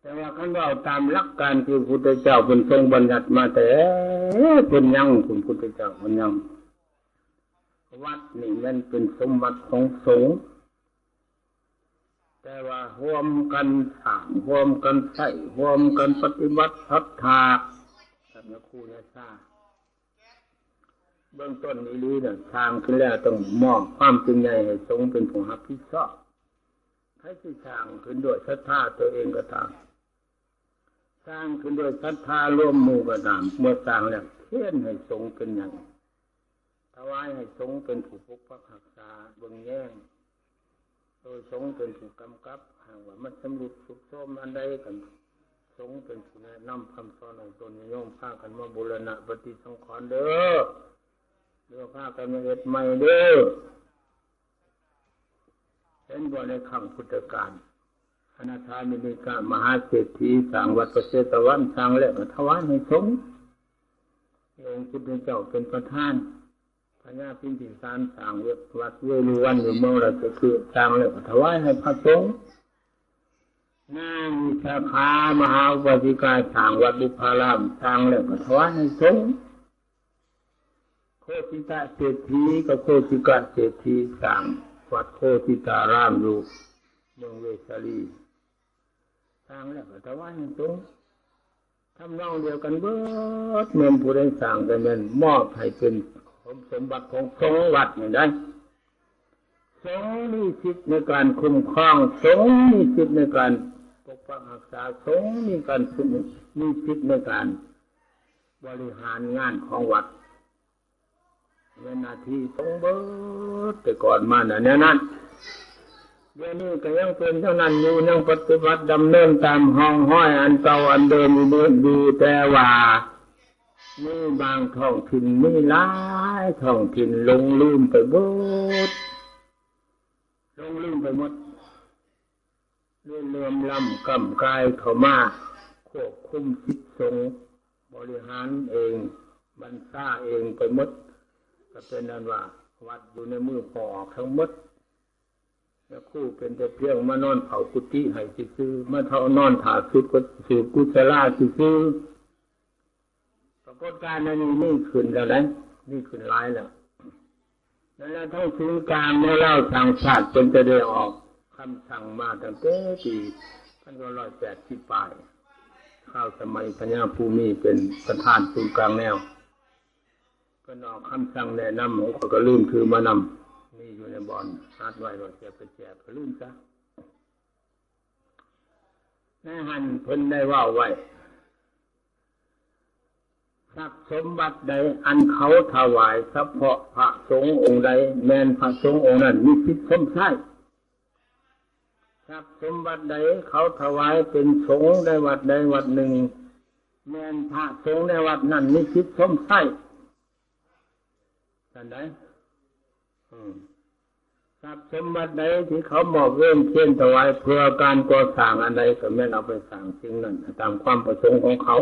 แต่ว่าคันว่าตามหลักการที่พระพุทธเจ้าเป็นทรงบัญญัติมาแต่เป็นยังคุณพุทธเจ้าเป็นยังวัดนี่มันเป็นสมบัติของสงฆ์แต่ว่าร่วมกันสร้างร่วมกันใช้ร่วมกันปฏิบัติศรัทธาท่านครูเนี่ยทราบเบื้องต้นนี้รู้เนี่ยทางขึ้นแล้วต้องมอบความเป็นใหญ่ให้สงฆ์เป็นผู้รับผิดชอบให้ที่สร้างขึ้นด้วยศรัทธาตัวเองก็ตามสร้างขึ้นด้วยศรัทธาร่วมหมู่ก็ตามเมื่อสร้างแล้วเทียนให้สงฆ์เป็นอย่างถวายให้สงฆ์เป็นผู้ปกปักรักษาเบื้องแย่งโดยสงฆ์เป็นผู้กำกับหากว่ามันสำเร็จสุขสมอันใดกันสงฆ์เป็นผู้แนะนำคำสอนของตนโยมพากันมาบูรณะปฏิสังขรณ์เด้อเดี๋ยวพากันมาเฮ็ดใหม่เด้อเห็นบ่ในครั้งพุทธกาลอนาถามิณิกามหาเศรษฐีสร้างวัดประเสตวันสร้างแล้วถวายให้สงฆ์องค์พุทธเจ้าเป็นประธานพญาพิมพิสารสร้างวัดเวรุวันอยู่เมืองราชคฤห์สร้างแล้วถวายให้พระสงฆ์นางวิสาขามหาอุบาสิกาสร้างวัดบุพารามสร้างแล้วถวายให้สงฆ์โคติตะเศรษฐีกับโคติกะเศรษฐีสร้างวัดโคติตารามอยู่เมืองเวสาลีสร้างแล้วถวายให้สงฆ์ทำนองเดียวกันเบิดเมืองผู้ใดสร้างกันเป็นมอบให้เป็นสมบัติของสงฆ์วัดนี่ได้สงฆ์มีสิทธิ์ในการคุ้มครองสงฆ์มีสิทธิ์ในการปกปักรักษาสงฆ์มีสิทธิ์ในการบริหารงานของวัดเป็นหน้าที่สงฆ์เบิดแต่ก่อนมาเนี่ยนั้นเดี๋ยวนี้ก็ยังเป็นเท่านั้นอยู่ยังปฏิบัติดำเนินตามห้องห้อยอันเก่าอันเดิมอยู่แต่ว่ามีบางท้องถิ่นมีหลายท้องถิ่นลงลืมไปหมดเรื่องล้ำกำกายเข้ามาควบคุมจิตสงฆ์บริหารเองบรรษาเองไปหมดก็เป็นนั้นว่าวัดอยู่ในมือพอทั้งหมดแล้วคู่เป็นแต่เพียงมานอนเผากุฏิให้ซื่อมาเท่านอนถาสุดก็สืบกุศลาซื่อปรากฏการณ์นั้นนี่ขึ้นแล้วนะนี่ขึ้นหลายแล้วนั่นแหละทั้งถึงการเมื่อเล่าทางศาสตร์จนจะได้ออกคำสั่งมาตั้งแต่ปี1980ปลายข้าวสมัยพญาภูมิเป็นประธานศูนย์กลางแนวก็ออกคำสั่งแนะนำผมก็ลืมถือมานำนี่อยู่ในบอนฮัดไว้ว่าจะไปแจกก็ลืมซะในหันเพิ่นได้ว่าไว้ทรัพย์สมบัติใดอันเขาถวายเฉพาะพระสงฆ์องค์ใดแม้นพระสงฆ์องค์นั้นมีสิทธิ์สมใช้ทรัพย์สมบัติใดเขาถวายเป็นสงฆ์ในวัดใดวัดหนึ่งแม้นพระสงฆ์ในวัดนั้นมีสิทธิ์สมใช้ท่านใดทรัพย์สมบัติใดที่เขาบอกเริ่มเช่นถวายเพื่อการก่อสร้างอันใดก็แม่นเอาไปสร้างสิ่งนั้นตามความประสงค์ของเขา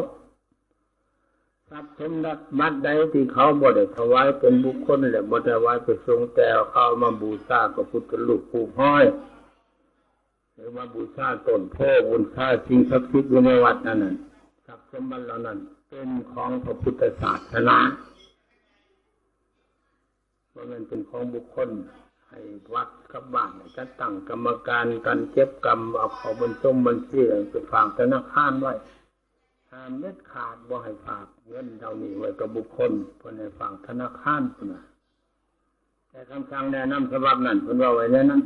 ทรัพย์สมบัติใดที่เขาบ่ได้ถวายเป็นบุคคลและบ่ได้ถวายเป็นสงฆ์แต่เขามาบูชาพระพุทธรูปผูกห้อยหรือมาบูชาต้นโพบูชาสิ่งศักดิ์สิทธิ์อยู่ในวัดนั้นทรัพย์สมบัติเหล่านั้นเป็นของพระพุทธศาสนาเพราะมันเป็นของบุคคลให้วัดกับบ้านจะตั้งกรรมการการเก็บกรรมเอาเข้าบัญชีไปฝากธนาคารไว้ห้ามเด็ดขาดบ่ให้ฝากเงินเท่านี้ไว้กับบุคคลเพื่อให้ฝากธนาคารพุ่นน่ะแต่คำสั่งแนะนำฉบับนั้นเพิ่นว่าไว้ในนั้น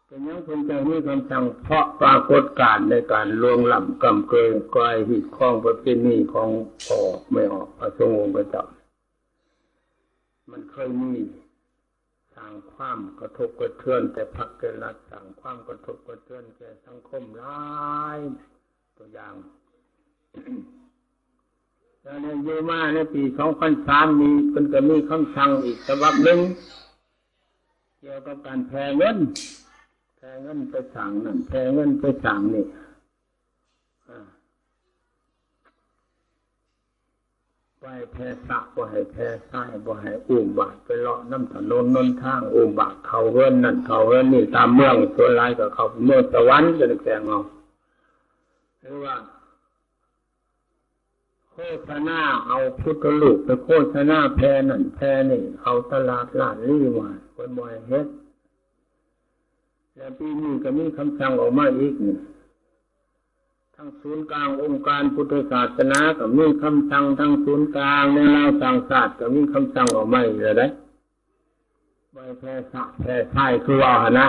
เป็นยังเพิ่นจะมีคำสั่งเพราะปรากฏการณ์ในการล่วงล้ำกำเกินกลายหิดข้องประเพณีของออกไม่ออกพระสงฆ์องค์เจ้ามันเคยมีสร้างความกระทบกระเทือนแต่พรรครัฐสร้างความกระทบกระเทือนแก่สังคมหลายตัวอย่าง แล้วในเยมาในปี2003มีเพิ่นก็มีคำสั่งอีกฉบับหนึ่งเกี่ยวกับการแพร่เงินไปสั่งนั่นแพร่เงินไปสั่งนี่ไปแพร่สะบ่ให้แพร่ทรายบ่ให้อุ้มบาตรไปเลาะน้ำถนนนนทางอุ้มบาตรเข้าเฮือนนั่นเข้าเฮือนนี่ตามเมืองส่วนหลายก็เข้าเมืองสวรรค์จะได้แกงเอา หรือว่าโฆษณาเอาพุทธลูกไปโฆษณาแพร่นั่นแพร่นี่เอาตลาดล้านลี่มาคนบ่อยเฮ็ดแล้วปีนี้ก็มีคำสั่งออกมาอีกนี่ทั้งศูนย์กลางองค์การพุทธศาสนาก็มีคำสั่งทั้งศูนย์กลางในลาวต่างศาสตร์ก็มีคำสั่งออกมาอีกแล้วได้ใบแพร่สะแพร่ไส้คือว่าหนะ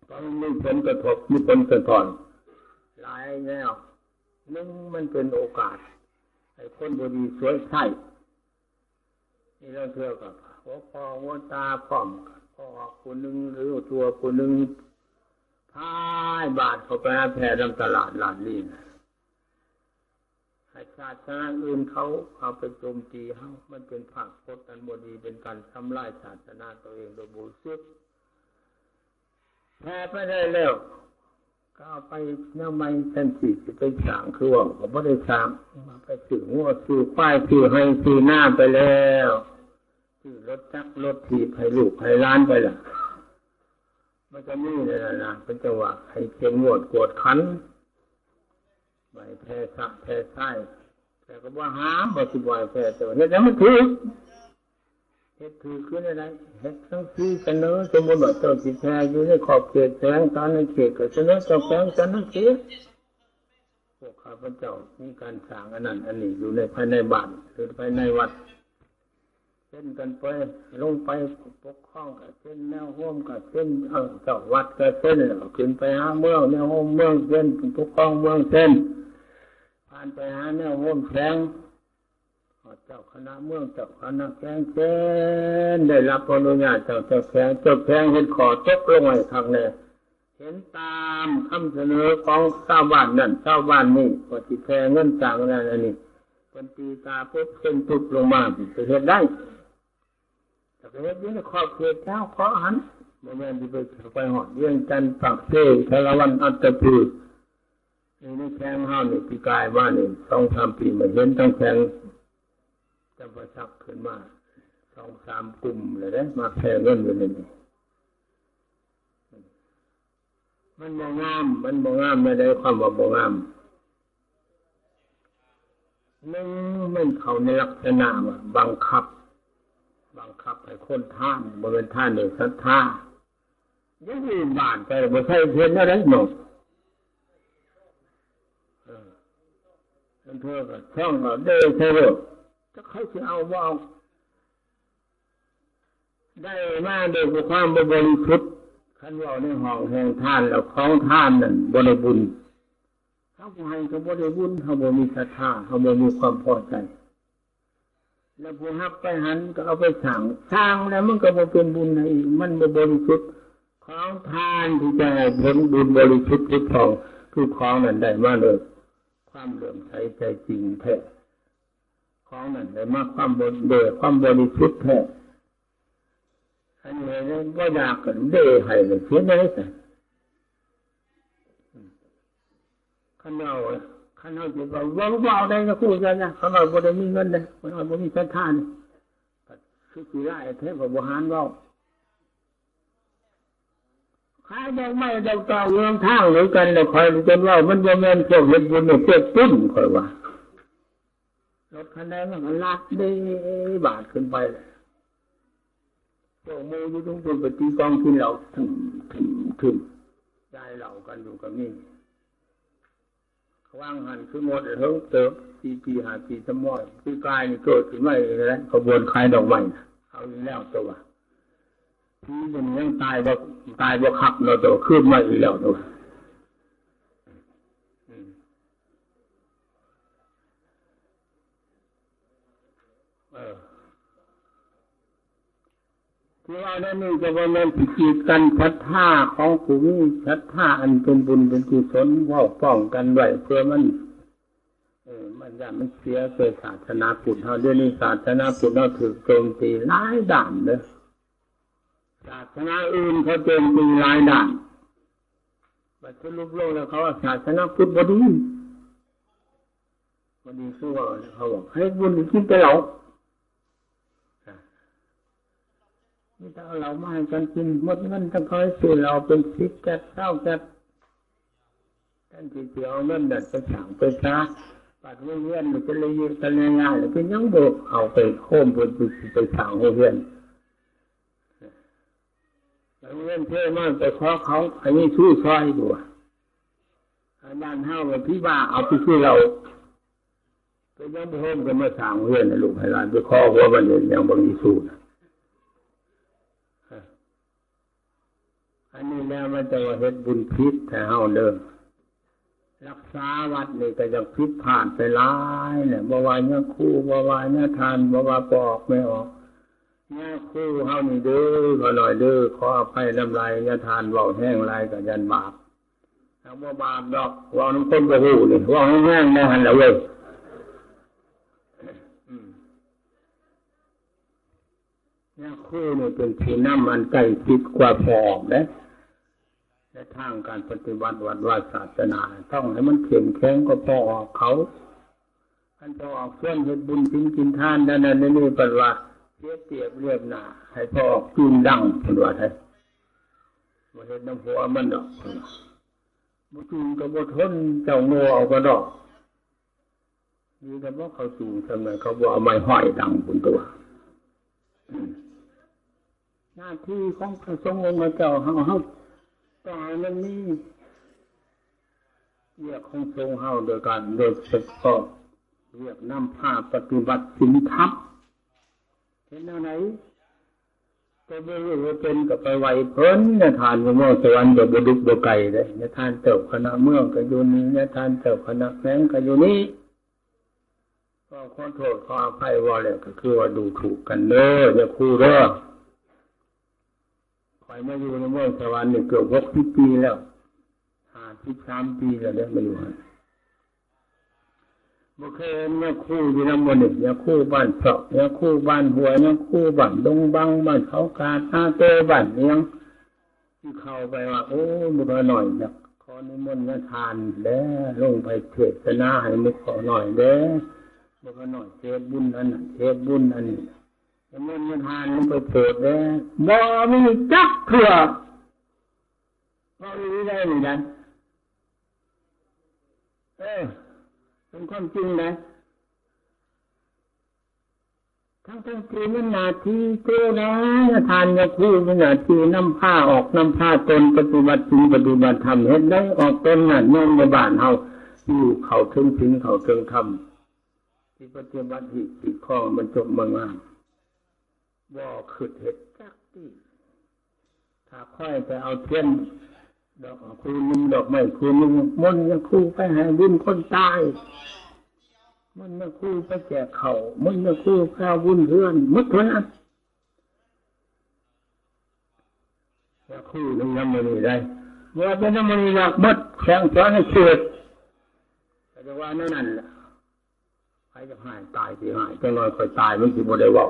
ต้องมีผลกระทบมีผลกระทอนหลายแนวนึงมันเป็นโอกาสให้คนบดีสวยใช่นี่เราเชื่อกับหัวคอหัวตาพร้อมพ่อคนหนึ่งหรือตัวคนหนึ่งพายบาทเข้าไปแพร่ตามตลาดลานลี่นะให้ศาสนาอื่นเขาเอาไปโจมตีเขามันเป็นภาคพจน์อันบดีเป็นการทำลายศาสนาตัวเองโดยบุษบแพ้ไปได้แล้วก็เอาไปน้ำมันทันทีจะไปสั่งคือว่าเขาไม่ได้สั่งไปสื่อหัวสื่อควายสื่อให้สื่อหน้าไปแล้วสื่อรถจักรรถถีบให้ลูกให้ล้านไปล่ะมันจะนี่เลยนะเป็นจังหวะให้เข้มงวดกวดขันใบแพ้สะแพ้ไส้แต่ก็ว่าหาบ่สิบ่อยแพ้แต่เฮ็ดแล้วมันถูกเฮ็ดถือขึ้นอะไรเฮ็ดทั้งที่เสนอสมมติว่าเจ้าสิแพ้อยู่ในขอบเขตแสงตาในเขตก็เสนอเจ้าแสงตาในเขตพวกข้าพเจ้ามีการสร้างอันนั้นอันนี้อยู่ในภายในบ้านหรือภายในวัดเช่นกันไปลงไปปกครองกับเช่นแนวห้อมกับเช่นเจ้าวัดกับเช่นขึ้นไปหาเมืองแนวห้อมเมืองเช่นปกครองเมืองเช่นผ่านไปหาแนวห้อมแสงเจ้าคณะเมืองเจ้าคณะแขงเช่นได้รับอนุญาตจากเจ้าแขงเห็นขอตกลงไว้ทางแน่เห็นตามคำเสนอของชาวบ้านนั่นชาวบ้านนี่ปฏิแพงเงินต่างนั่นอันนี้เป็นตีตาปุ๊บเส้นทุบลงมาจะเห็นได้แต่เห็นอยู่ในขอบเขตเจ้าขอหันโมเมนต์ที่ไปหอดเรื่องจันทร์ปักเซ่ทละวันอัตพือในแขงห้านี่ปีกายบ้านนี่2-3 ปีมาเห็นทั้งแขงจะประชักขึ้นมา2-3 กลุ่มเลยนะมาแพร่เงินอยู่ในนี้มันบ่งามไม่ได้ความว่าบ่งามนึงมันเขาในลักษณะว่าบังคับให้คนท่านบ่เป็นท่านโดยศรัทธายังมีบ้านแต่บ่ใช่เพิ่นอะไรหนอกเพิ่นก็ช่องก็เด้อใช่บ่ถ้าเขาจะเอาว่าได้มาโดยความบริสุทธิ์คันว่าในห้องแห่งท่านแล้วของท่านนั่นบริบุญเขาให้ก็บริบุญเขาบ่มีศรัทธาเขาบ่มีความพอใจแล้วผู้รับไปหันก็เอาไปสร้างแล้วมันก็บ่เป็นบุญอีกมันบ่บริสุทธิ์ของทานที่จะให้ผลบุญบริสุทธิ์ทุกของทุกของนั้นได้มาเลยความเลื่อมใสใจจริงแท้ของนั้นได้มาความบริสุทธิ์แท้อันนี้ก็อยากกันเด้ให้เลยเสียได้สิขันเอาจะบอกว่าได้ก็พูดกันนะขันเอาบ่ได้มีเงินเลยขันเอาบ่มีศรัทธาเนี่ยคือสิได้แท้กับบ่หารเว้าขายดอกไม้ดอกตอเรื่องทางหรือกันแล้วคอยจนว่ามันบ่แม่นพวกเฮ็ดบุญเนี่ยพวกตุ้นคอยว่ารถคันใดมันก็ลัดได้บาทขึ้นไปเลยโจมูอยู่ตรงบนปฏิกองที่เราถึงได้เหล่ากันอยู่กับนี่ว่างหันคือหมดเถิงเติบปี5 ปีสมอยคือกายนี่เกิดขึ้นมาเองแล้วขบวนขายดอกไม้เอาอยู่แล้วตัวที่มันยังตายบ่ขับเราตัวขึ้นมาอีกแล้วตัวที่ว่านั่นนี่จะว่ามันผิดกันศรัทธาของผู้มีศรัทธาอันเป็นบุญเป็นกุศลว่าป้องกันไว้เพื่อมันเสียเกิดศาสนาพุทธเฮาเดี๋ยวนี้ศาสนาพุทธเราถูกโจมตีหลายด้านเลยศาสนาอื่นเขาโจมตีหลายด้านบัดสรุปลงแล้วเขาว่าศาสนาพุทธบ่ดีคือว่าเขาบอกให้บุญกินไปแล้วนี่ถ้าเรามาให้กันกินหมดเงินทั้งคอยซื้อเราเป็น10 แก๊ส 20 แก๊สแต่ นที่จะเอาเงินดัดไปสั่งไปช้าปัดเงื่อนมันจะเลยยืนกันง่ายๆแล้วเป็นยังโบกเอาไปโค้มไปสั่งเพื่อนแล้วเงื่อนเพื่อนมันไปขอเขาอันนี้ชู้ซอยดูบ้านเฮาแบบพี่บ้าเอาไปช่วยเราไปยังโค้มกันมาสั่งเพื่อนนะลูกให้หลานไปขอหัวบันเดนอย่างบางทีสู้นะอันนี้แล้วมันจะว่าเฮ็ดบุญพิษแต่เฮาเดิมรักษาวัดนี่ก็จะพิษผ่านไปหลายเนี่ยบ่ว่าเนี่ยคู่บ่ว่าเนี่ยทานบ่ว่าปอกไม่ออกเนี่ยคู่เฮานี่เด้อขอหน่อยเด้อขออภัยน้ำลายเนี่ยทานเว้าแห้งลายก็ยันบาปถ้าบ่บาปดอกเว้าน้ำคนบ่ฮู้นี่เว้าแห้งๆได้หั่นล่ะเว้ยเนี่ยคู่นี่เป็นที่นำอันใกล้ชิดกว่าพอเด้ในทางการปฏิบัติวัดวาศาสนาต้องให้มันเข้มแข็งก็พอออกเขาท่านพอออกส่วนเฮ็ดบุญกินทานนั่นนี่เปิดว่าเสียเปรียบเรียบหน้าให้พอออกจุนดังเปิดว่าไทยบ่เฮ็ดน้ำหัวมันดอกบ่จุนก็บ่ทนเจ้าโง่เอาก็ดอกนี่ก็บ่เขาสู่ทำไมเขาบ่เอาไม้ห้อยดังบนตัวหน้าที่ของพระสงฆ์องค์เจ้าเฮาต่อมันนี่เรียกของทรงเฮาโดยการโดยเฉพาะเรียกนำผ้าปฏิบัติศีลธรรมเห็นอะไรก็ไม่รู้ว่าเป็นกับไปไหวเพิ่นเนี่ยทานก็มอสวรรค์ก็บ่ดุกบ่ไก่เลยเนี่ยทานเติบคณะเมืองก็อยู่นี่เนี่ยทานเติบคณะแฝงก็อยู่นี่ก็ขอโทษขออภัยว่าแล้วก็คือว่าดูถูกกันเด้ออย่าคู่เด้อไปมาอยู่ในเมืองสวรรค์เนี่ยเกือบ60 ปีแล้ว53 ปีแล้วได้มาอยู่บ่เคยเนี่ยคู่อยู่นำบ่นี่เนี่ยคู่บ้านเสาะเนี่ยคู่บ้านหัวเนี่ยคู่บ้านดงบังบ้านเขากาท่าเตบ้านเนียงที่เข้าไปว่าโอ้บ่หน่อยนะขอนิมนต์มาทานเด้อลงไปเทศนาให้มึกขอหน่อยเด้อบ่หน่อยเทศบุญอันนั้นเทศบุญอันนี้มันมาทานมันไปโปรดเลยบ่มีจักเถื่อบ่มีได้เหมือนกันเป็นความจริงนะทั้งที่มันหน้าที่เจ้านะทานยาคู่มันหน้าที่นำผ้าออกนำผ้าตนปฏิบัติจริงปฏิบัติธรรมเฮ็ดได้ออกตนน่ะน้อมในบ้านเฮาอยู่เข้าถึงศีลเข้าถึงธรรมที่ปฏิบัติที่ข้อมันจบมางามบ่ขึ้นเฮ็ดจักติถ้าค่อยไปเอาเทียนดอกคูนึงดอกไม้คูนึงมนต์ยาคู่ไปให้บุญคนตายมันยาคู่ไปแจกข้าวมันยาคู่ไปเอาบุญเพื่อนหมดเท่านั้นยาคู่นึงนำมานี่ได้เมื่อเป็นนำมานี่อยากหมดแข่งสอนให้เกิดแต่ว่านั่นล่ะใครจะหายตายสิหายจังน้อยค่อยตายมันสิบ่ได้เว้า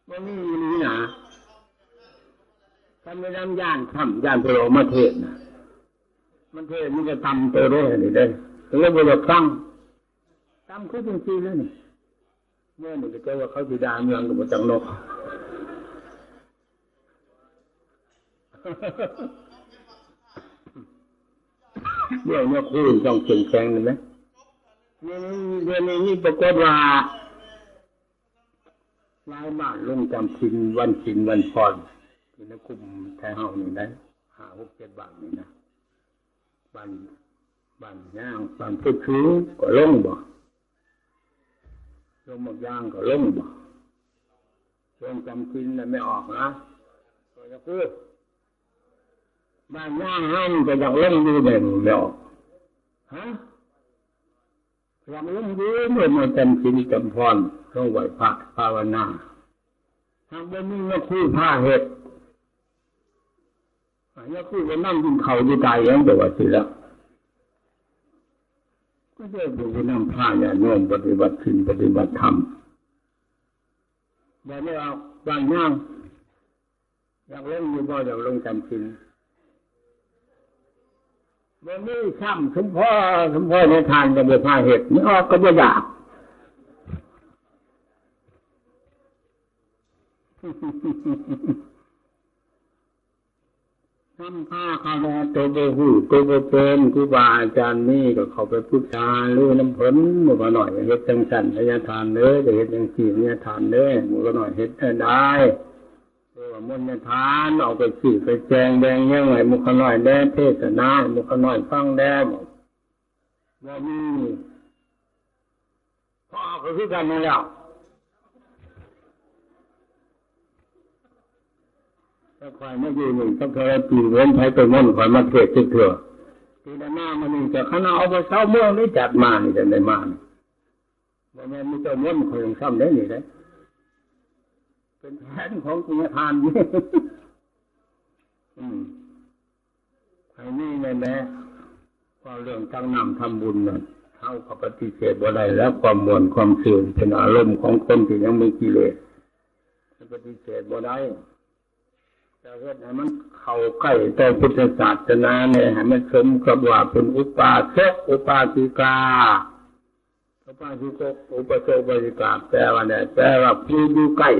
มันมีนี่นะทำในน้ำย่านย่านโปรมาเทศนะมันเทศมันจะทำตัวด้วยนี่ได้ถึงแล้วบริกรรมทำคือจริงๆแล้วนี่เมื่อหนึ่งก็เจ้าว่าเขาสีดาเมืองกับจังนกเรื่องนี้คู่ต้องเก่งแข็งเลยไหมเรื่องนี้ปรากฏว่าหลายบ้านลงจำศีลวันศีลวันพรที่ในกลุ่มไทยเฮานี่ได้5-6-7 บ้านนี่นะบ้านย่างบ้านพุทธชูก็ลงบ่ลงหมดย่างก็ลงบ่ลงจำศีลแล้วไม่ออกนะก็จะพูดบ้านย่างเฮาก็อยากลงอยู่แบบไม่ออกฮะอยากลงอยู่เมื่อมาจำศีลจำพรต้องไหวพระภาวนาทำแบบนี้ก็คู่ผ้าเห็ดเนี่ยคู่ก็นั่งกินข้าวอยู่ตายยังแต่ว่าสิแล้วก็จะดูนำผ้าเนี่ยโยมปฏิบัติศีลปฏิบัติธรรมแบบนี้เอาบางย่างอยากเล่นอยู่บ่อยากลงจำศีลแบบนี้ซ้ำสมพ่อในทานกับผ้าเห็ดนี่ออกก็จะอยาก น้ำผ้าเขาแลตัวโบหูตัวโบเป็นครูบาอาจารย์นี่ก็เขาไปพูดจาหรือน้ำผลมันก็หน่อยเฮ็ดจังสันระยะทานเลยจะเฮ็ดจังสี่ระยะทานเลยมันก็หน่อยเฮ็ดได้ตัวมนต์ทานเอาไปสี่ไปแจงแดงยังไงมุขน้อยแดงเทศนามุขน้อยฟังแดงว่ามีพ่อก็คือกันนั่นแหละถ้าใครไม่อยู่หนึ่งต้องเคยปีเว้นใช้ไปม่นคอยมาเทศเถื่อทีละหน้ามันนี่จะคณะเอาไปเช้าเมืองได้จัดมานี่จะได้มาว่าแม่มีเจ้าม่นคอยซ้ำได้นี่ได้เป็นแผนของกุญทานนี่ไอ้นี่แน่ๆพอเรื่องตั้งนำทำบุญนั่นเท่ากับปฏิเสธว่าใดแล้วความมวลความเสื่อมเป็นอารมณ์ของคนที่ยังมีกิเลสปฏิเสธว่าใดจะเฮ็ดให้มันเข้าใกล้ต่อพุทธศาสนาเนี่ยให้มันสมกับว่าเป็นอุปาสกอุปาสิกาอุปาสิกอุปาสกอุปาสิกาแปลว่าเนี่ยแปลว่าผู้อยู่ใกล้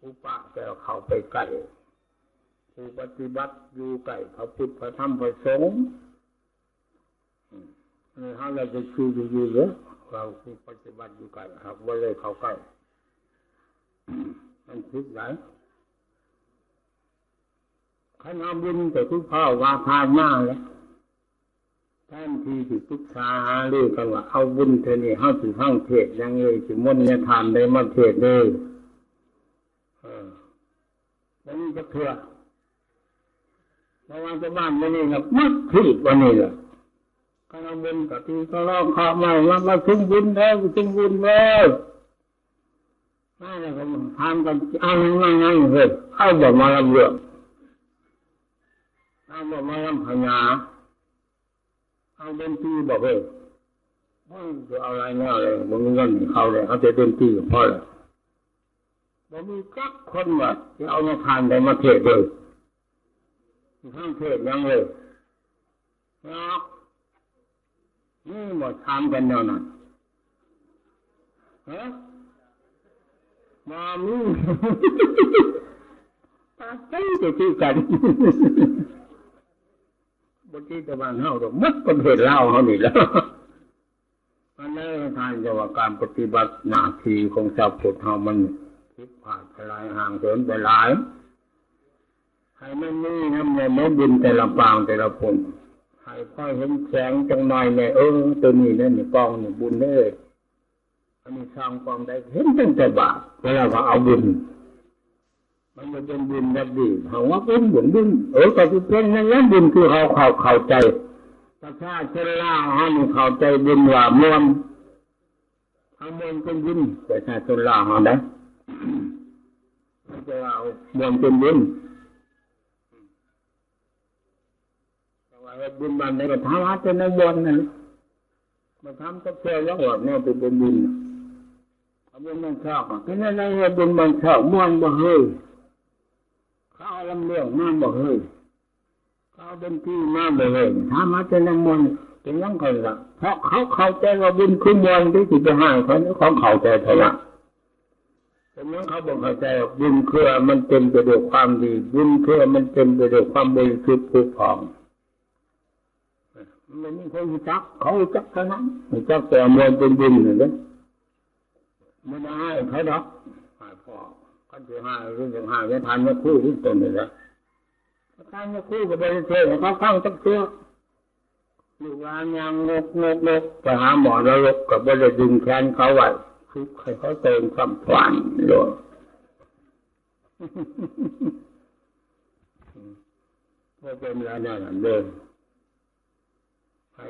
อุปาแปลว่าเข้าไปใกล้ผู้ปฏิบัติอยู่ใกล้พระพุทธพระธรรมพระสงฆ์ถ้าเราจะชื่ออยู่เยอะเราผู้ปฏิบัติอยู่ใกล้หากว่าเลยเข้าใกล้มันคิดไหนขณะบุญแต่ทุกพ่อว่าพามาแล้วแทนที่จะปรึกษาหารือกันว่าเอาบุญเท่านี้เขาถึงห้องเทศยังเลยถึงมนต์เนี่ยทานได้มาเทศเลยแล้วนี่จะเถื่อระวังจะบ้านวันนี้นะมัดที่วันนี้แหละขณะบุญกับที่ก็ร้องขอมาถึงบุญแล้วถึงบุญแล้วนั่นแหละก็ทำกันเอานั่งเลยเข้าบอกมาลำเรื่องเอาบอกมาลำพญาเอาเดินตีบอกเลยจะเอาอะไรเนี่ยเลยมึงเงินเขาเลยเขาจะเดินตีพอเลยบอกมีกักคนว่าจะเอามาทานได้มาเทศเลยทั้งเทศยังเลยนะนี่หมดทำกันแล้วนะฮะมามีตาใจจะที่กันบางทีตะวันเฮาดอกมัดประเภทเล่าเขานี่แล้วอันนี้ท่านจะว่าการปฏิบัติหน้าที่ของชาวพุทธเฮามันคิดผ่านไปหลายห่างเหินไปหลายให้มันนี่นะมันบุญแต่ละปางแต่ละผลให้ค่อยเห็นแสงจังหน่อยเนี่ยตัวนี้นั่นนี่กองนี่บุญเลยอันนี้สร้างกองได้เห็นตั้งแต่บาปเวลาเขาเอาบุญมันจะเป็นบุญแบบดีเขาว่าเป็นบุญก็คือเป็นนั่นแหละบุญคือเขาเข้าใจประชาชนล่าเขาเข้าใจบุญว่ามวลเอามวลเป็นบุญประชาชนล่าเขาได้จะเอามวลเป็นบุญบุญบันในกระทำอาจจะในบนนั่นมาทำก็เชื่อแล้วว่าเนี่ยเป็นบุญเอาบุญบันชอบก็นั่นในบุญบันชอบม่วงบ่เฮ้ยเขาเอาลำเลียงมาบ่เฮ้ยเขาเอาดนตรีมาบ่เฮ้ยทำอาจจะในบนเป็นยังไงล่ะเพราะเขาเข้าใจว่าบุญคือมวลที่จะให้เขาเข้าใจเท่านั้นแต่เมื่อเขาบอกเข้าใจบุญคือมันเต็มไปด้วยความดีบุญคือมันเต็มไปด้วยความบริสุทธิ์ผุดผ่องมันมีคนรู้จักเขารู้จักเท่านั้นรู้จักแต่มวลเป็นบุญเลยไม่ได้เขาดอกหายพ่อเขาจะหายเรื่องหายจะทานมาคู่ที่ตนเลยนะทานมาคู่กับไปเชื่อเขาฟังจักเชื่อลูกหลานยังงกไปหาหมอแล้วกับบริดึงแขนเขาไว้ทุกใครเขาเติมคำฝันเลยก็เป็นอะไรนั่นเดิมให้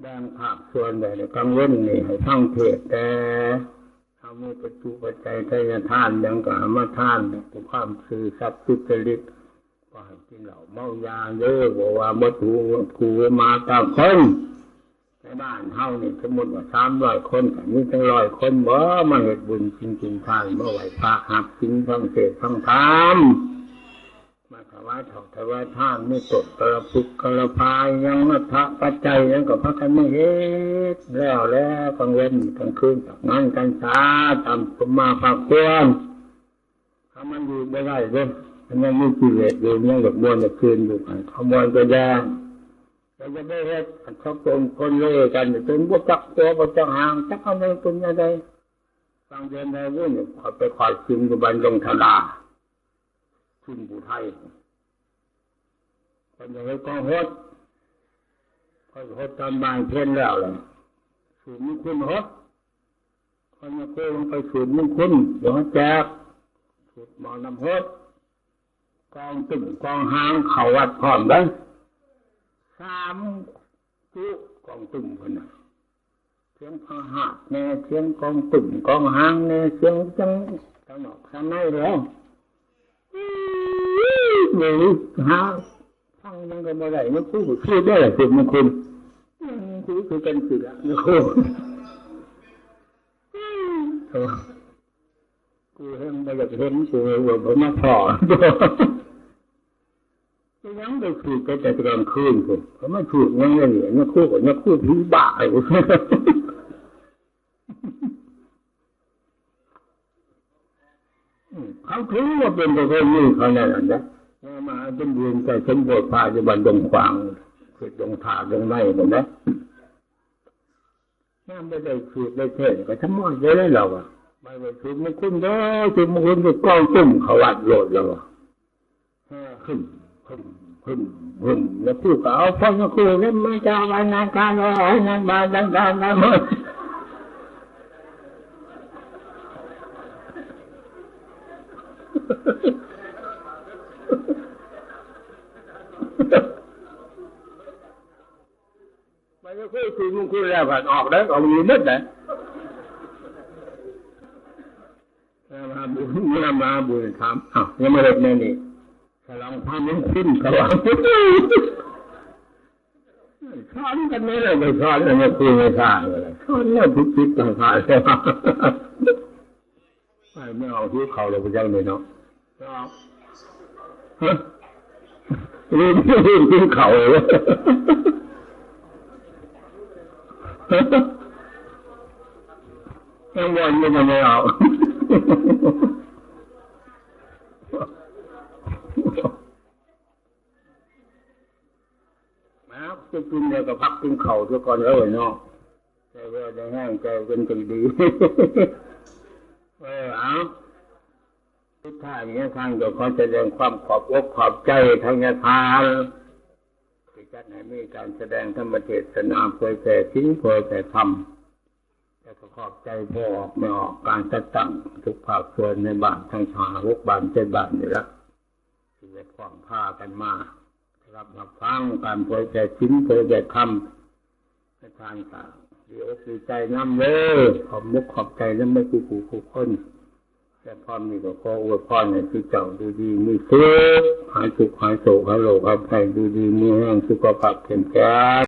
แบ่งภาคส่วนใดในกังวลนี่ให้ทั้งเทศแต่ทำให้ประจุปัจจัยทายทานยังกะมาทานเป็นความซื่อสัตย์สุจริตว่าให้กินเหล้าเมายาเยอะบอกว่าบ่ถูมาตามคนในบ้านเฮานี่สมมติว่า300 คนก็มีตั้ง100 คนบ่มาเฮ็ดบุญจริงๆทานบ่ไหวพระหักสิ่งทั้งเทศทั้งธรรมมาถวายถวายทานไม่ตกกระปุกกระพายยังมัทะปัจจัยยังกับพระกันไม่เฮ็ดแล้วกลางเว้นกลางคืนจากงานกันช้าทำสมมาภาคควรเขา มันอยู่ไม่ได้เลยมันยังมีกิเลสอยู่ยังหลบมวนหลบคืนอยู่ขโมยก็ยากเราจะได้เห็นเขาคนเล่กันจนพวกจักตัวพวกจักหางจักอะไรเป็นยังไงฟังเดินในวุ่นไปคอยชิมกับบันลงธดาชิมผู้ไทยคนอย่างไรก็ฮดพอฮดตอนบ่ายเพ่นแล้วเลยสูบมุ่งคุณฮดคนอย่างโค้งไปสูบมุ่งคุณเดี๋ยวแจกสูบหมอน้ำฮดกองตึงกองหางเข่าวัดพร้อมเลย3 จุกองตึงคนน่ะเสียงพาหะแน่เสียงกองตึงกองหางแน่เสียงจังตะหนอกทำไมแล้วหรือหาฟังยังก็ไม่ได้ไม่พูดได้หรือสิมันคุณคือกันสิละนะครูกูเห็นไม่อยากเห็นกูว่าผมมาพอยังได้พูดแต่ตอนคืนผมเขาไม่พูดยังไงเนี่ยนักคู่กับนักคู่ผีบ้าอยู่เขาถือว่าเป็นประเพณีเขาเนี่ยนะมาเป็นเดือนแต่สมบูรณ์พาจะบันดงขวางคือดงถาดงไร่หมดนะน้ำไม่ได้พูดได้เท่ก็ทั้งหมดเลยเราอ่ะไม่ได้พูดไม่คุ้นเด้อพูดไม่คุ้นก็กล้องตุ่มเขาวัดโหลดเราขึ้นแล้วพูดก็เอาพ่อมาคุยแล้วมาจะรายงานการอะไรงานบ้านดังๆนะหมดไม่ได้คุยมึงคุยแล้วผ่านออกได้ออกอยู่นิดเลยมาบุญถามอ้าวยังไม่เห็นแน่นี่ฉลองพามันขึ้นฉลองสอนกันไม่เลยไม่สอนเลยไม่คุยไม่สร้างเลยสอนเนี่ยพิษต่างๆใช่ไหมไม่เอาที่เขาเลยไปยังเลยเนาะรู้ที่เขาเลยยังวนยังไม่เอาจะกินเดียวกับพักกินเข่าซะก่อนแล้วเนาะใจว่าจะแห้งใจเป็นใจดีเอาทุกท่านนี้ทางเดี๋ยวเขาจะแสดงความขอบอกขอบใจทางญาติที่จัดให้มีการแสดงธรรมเทศนาเผยแผ่ทิ้งเผยแผ่ธรรมแต่ก็ขอบใจพอออกไม่ออกการจัดตั้งทุกภาคส่วนในบ้านทั้งชา6 บ้าน7 บ้านนี่ละที่ได้ขวางผ้ากันมารับฟังการเผยแผ่ทิ้งเผยแผ่ธรรมในทางต่างดีอกดีใจน้ำเลยขอบมุกขอบใจและไม่คู่คนแต่พอมีก็ขออวยพรให้ที่เจ้าดูดีมีสุขหายทุกข์หายโศกหายโรคหายภัยดูดีมีแห่งสุขภาพเข้มแข็ง